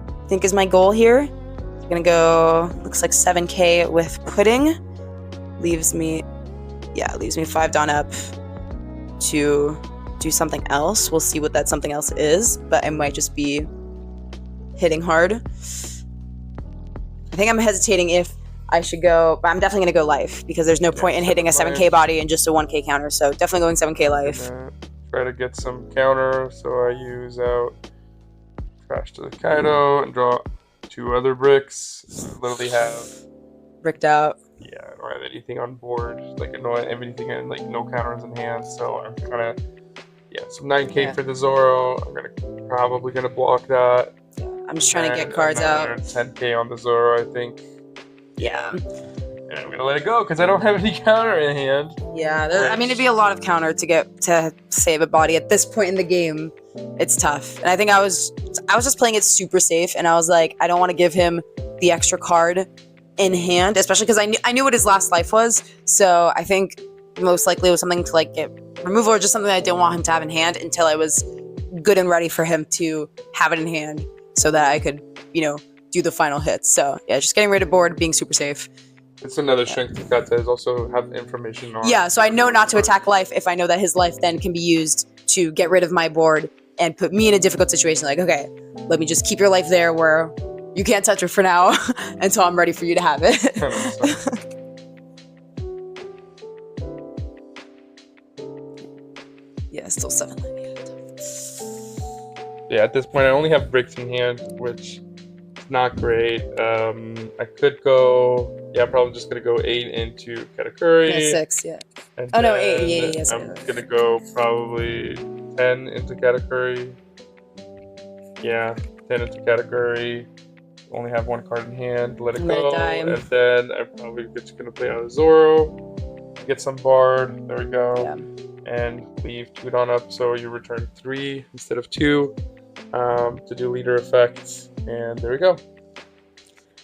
I think is my goal here. I'm going to go, looks like 7k with Pudding. Leaves me 5 Dawn up to do something else. We'll see what that something else is, but I might just be hitting hard. I think I'm hesitating if I should go, but I'm definitely going to go life because there's no point in hitting a 7k body and just a 1k counter, so definitely going 7k life. Try to get some counter, so I use out Trash to the Kaido and draw 2 other bricks. Literally have... Bricked out. Yeah, I don't have anything on board. Like, I don't have anything and like no counters in hand, so I'm kind of... Yeah, some 9k for the Zoro. I'm probably gonna block that. I'm just trying to get cards out. 10k on the Zoro, I think. Yeah. And I'm gonna let it go because I don't have any counter in hand. Yeah, I mean, it'd be a lot of counter to save a body at this point in the game. It's tough, and I think I was just playing it super safe, and I was like, I don't want to give him the extra card in hand, especially because I knew what his last life was. So I think most likely it was something to like get removal or just something I didn't want him to have in hand until I was good and ready for him to have it in hand, so that I could, do the final hits. So yeah, just getting rid of board, being super safe. It's another strength to Kata is also have information on. Yeah, so I know not to attack life if I know that his life then can be used to get rid of my board and put me in a difficult situation. Like, okay, let me just keep your life there where you can't touch it for now until I'm ready for you to have it. Yeah, still 7 life. Yeah, at this point I only have bricks in hand, which is not great. I could go... Yeah, I'm probably just going to go 8 into Katakuri. Yeah, 6, yeah. And oh, no, 8. Yeah. I'm going to go probably 10 into Katakuri. Yeah, 10 into Katakuri. Only have 1 card in hand. Let it go. And then I'm probably just going to play out a Zoro. Get some Bard. There we go. Yeah. And leave 2 Dawn up, so you return 3 instead of 2 to do leader effect. And there we go.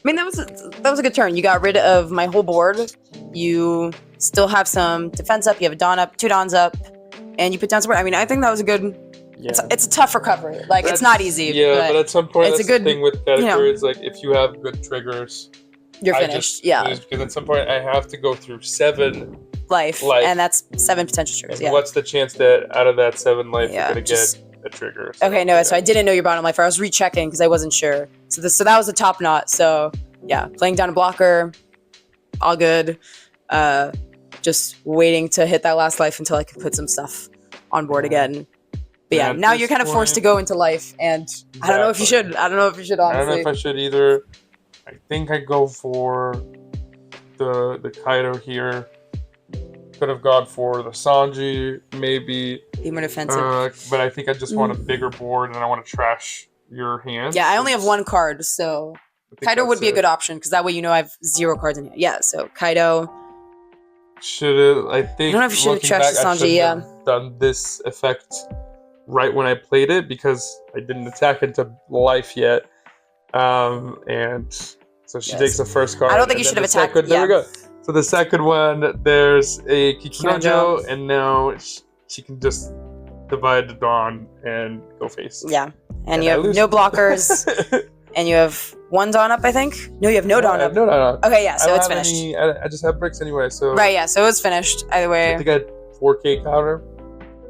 I mean, that was a good turn. You got rid of my whole board. You still have some defense up. You have a Dawn up, 2 Dawns up, and you put down support. I mean, I think that was a good... Yeah. It's a tough recovery. Like, it's not easy. Yeah, but at some point, that's the thing with Katakuri. It's like, if you have good triggers... You're finished, yeah. Because at some point, I have to go through 7 life, and that's 7 potential triggers, and what's the chance that out of that 7 life, you're going to get a trigger? So, okay, no, so I didn't know your bottom life. I was rechecking because I wasn't sure. So that was the top knot. So yeah, playing down a blocker, all good. Just waiting to hit that last life until I could put some stuff on board again. But yeah, now you're kind of forced to go into life, and I don't know if you should. I don't know if you should, honestly. I don't know if I should either. I think I go for the Kaido here. Could have gone for the Sanji, maybe. Be more defensive. But I think I just want a bigger board, and I want to trash your hand. Yeah, I only have 1 card, so Kaido would be a good option, because that way I have 0 cards in here. Yeah, so Kaido. I don't know if you should have trashed Sanji, done this effect right when I played it, because I didn't attack into life yet. And so she takes the first card. I don't think you should have attacked. There we go. So the second one, there's a Kikunojo, and now she can just divide the Dawn and go face. Yeah, and you have no blockers, and you have 1 Dawn up, I think? No, you have no Dawn up. No Dawn up. Okay, yeah, so it's finished. I just have bricks anyway, so... Right, yeah, so it's finished, either way. I think I had 4k counter.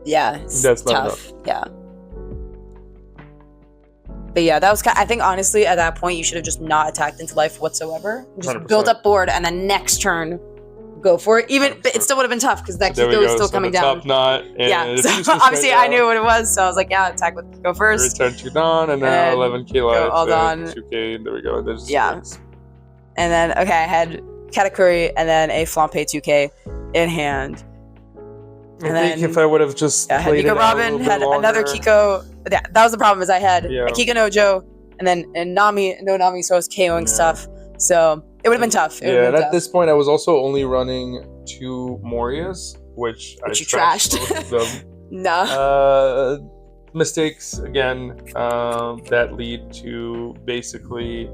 Yeah, that's tough. Yeah. But yeah, that was I think honestly at that point you should have just not attacked into life whatsoever. Just 100%. Build up board and then next turn go for it. Even but it still would have been tough because that Kiko is still coming down. Top knot. Yeah, so obviously I knew what it was, so I was like, yeah, attack with Kiko first. Return 2 Dawn and now 11k life. All Dawn. 2k. There we go. There's And then I had Katakuri and then a Flampe 2k in hand. And I think then if I would have just played Nico it out a Robin, little had bit longer, another Kiko. Yeah, that was the problem, is I had Yeah. a Kiko Nojo, and then Nami, no Nami, so I was KOing stuff. So it would have been tough. It would've Yeah, been and at tough. this point, I was also only running 2 Morias, which I you trashed. both of them. Nah. Mistakes again that lead to basically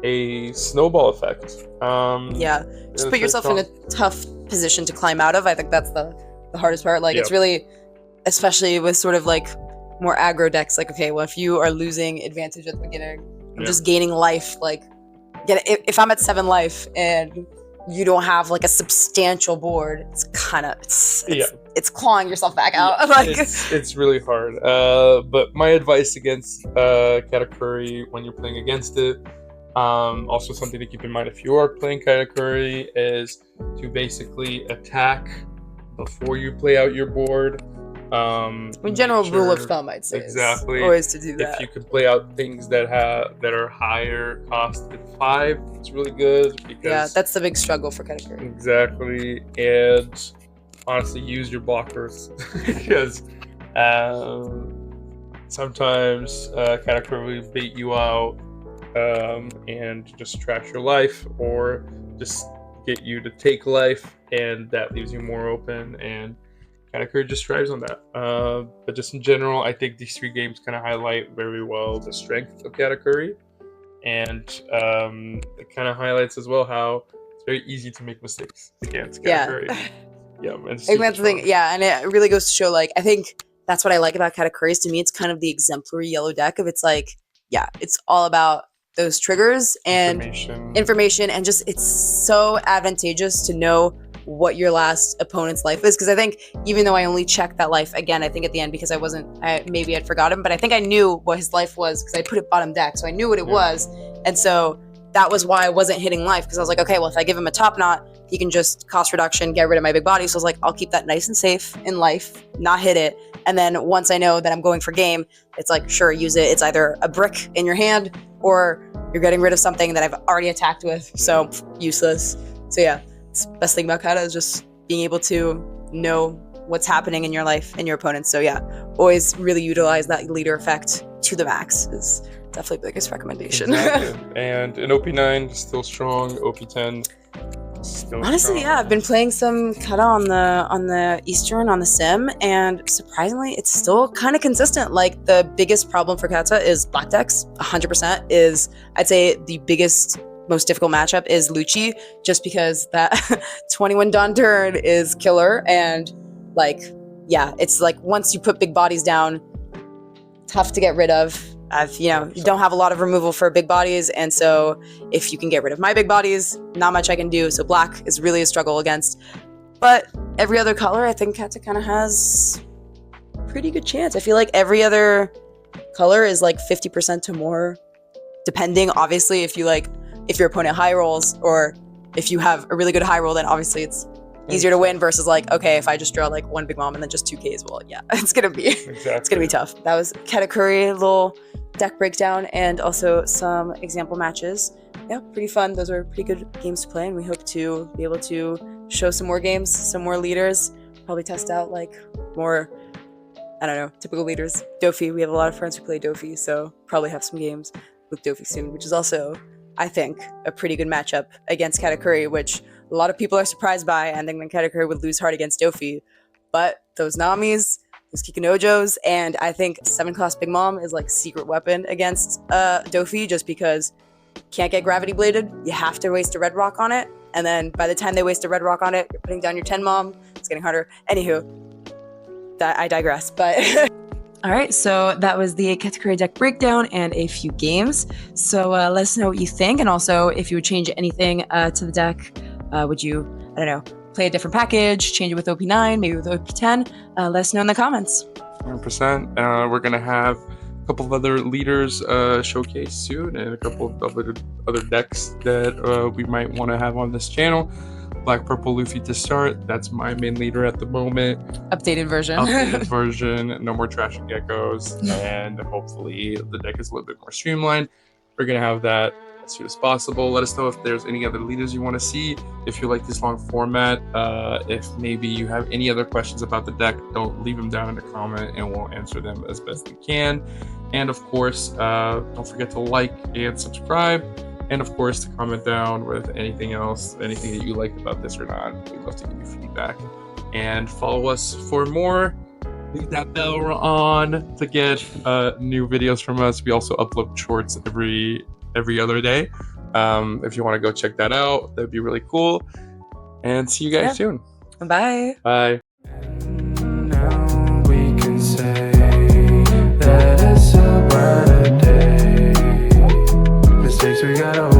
a snowball effect. Yeah, just put yourself in a tough position to climb out of. I think that's the hardest part. Like, it's really, especially with sort of like more aggro decks, like, okay, well, if you are losing advantage at the beginning, I'm just gaining life. Like, if I'm at 7 life and you don't have like a substantial board, it's kind of it's clawing yourself back out. Like, it's really hard. But my advice against Katakuri when you're playing against it, also something to keep in mind if you are playing Katakuri, is to basically attack before you play out your board. In general, rule of thumb, I'd say, exactly, is always to do that. If you could play out things that are higher cost than 5, it's really good, because that's the big struggle for Katakuri. Exactly, and honestly, use your blockers because sometimes Katakuri will bait you out and just trash your life, or just get you to take life, and that leaves you more open, and Katakuri just thrives on that. But just in general, I think these 3 games kind of highlight very well the strength of Katakuri, and it kind of highlights as well how it's very easy to make mistakes against Katakuri. I think that's the thing. Yeah, and it really goes to show, like, I think that's what I like about Katakuri, is to me it's kind of the exemplary yellow deck of, it's like, it's all about those triggers and information, and just it's so advantageous to know what your last opponent's life is, because I think even though I only checked that life again, I think at the end, because maybe I'd forgotten, but I think I knew what his life was because I put it bottom deck, so I knew what it was, and so that was why I wasn't hitting life, because I was like, okay, well, if I give him a top knot, he can just cost reduction, get rid of my big body. So I was like, I'll keep that nice and safe in life, not hit it, and then once I know that I'm going for game, it's like, sure, use it. It's either a brick in your hand or you're getting rid of something that I've already attacked with, so useless. So yeah, it's the best thing about Kata is just being able to know what's happening in your life and your opponents. So yeah, always really utilize that leader effect to the max is definitely the biggest recommendation. Exactly. And an OP9 still strong, OP10 still honestly strong. I've been playing some Kata on the Eastern, on the sim, and surprisingly it's still kind of consistent. Like, the biggest problem for Kata is black decks. 100% is, I'd say, the biggest, most difficult matchup is Lucci, just because that 21 Dawn turn is killer, and like, it's like once you put big bodies down, tough to get rid of. You don't have a lot of removal for big bodies, and so if you can get rid of my big bodies, not much I can do. So black is really a struggle against. But every other color, I think Kata kind of has a pretty good chance. I feel like every other color is like 50% to more, depending, obviously, if your opponent high rolls, or if you have a really good high roll, then obviously it's easier to win, versus like, okay, if I just draw like 1 big mom and then just 2 Ks, well, it's gonna be it's gonna be tough. That was Katakuri, little deck breakdown, and also some example matches. Yeah, pretty fun. Those were pretty good games to play, and we hope to be able to show some more games, some more leaders, probably test out like more, I don't know, typical leaders. Dofi, we have a lot of friends who play Dofi, so probably have some games with Dofi soon, which is also, I think, a pretty good matchup against Katakuri, which a lot of people are surprised by, and think that Katakuri would lose hard against Dofi. But those Namis, those Kikanojos, and I think 7-class Big Mom is like secret weapon against Dofi, just because you can't get gravity bladed. You have to waste a red rock on it, and then by the time they waste a red rock on it, you're putting down your 10 Mom. It's getting harder. Anywho, I digress, but... All right, so that was the Katakuri deck breakdown and a few games. So let us know what you think, and also if you would change anything to the deck. Would you, I don't know, play a different package, change it with OP9, maybe with OP10? Let us know in the comments. 100%. We're going to have a couple of other leaders showcased soon, and a couple of other decks that we might want to have on this channel. Black Purple Luffy to start. That's my main leader at the moment. Updated version. No more trash and geckos, and hopefully the deck is a little bit more streamlined. We're gonna have that as soon as possible. Let us know if there's any other leaders you want to see, if you like this long format. If maybe you have any other questions about the deck, don't leave them down in the comment and we'll answer them as best we can. And of course, don't forget to like and subscribe. And of course, to comment down with anything else, anything that you like about this or not. We'd love to give you feedback. And follow us for more. Leave that bell on to get new videos from us. We also upload shorts every other day. If you want to go check that out, that'd be really cool. And see you guys soon. Bye. Bye. Now we can say that it's a brighter day. Mistakes we gotta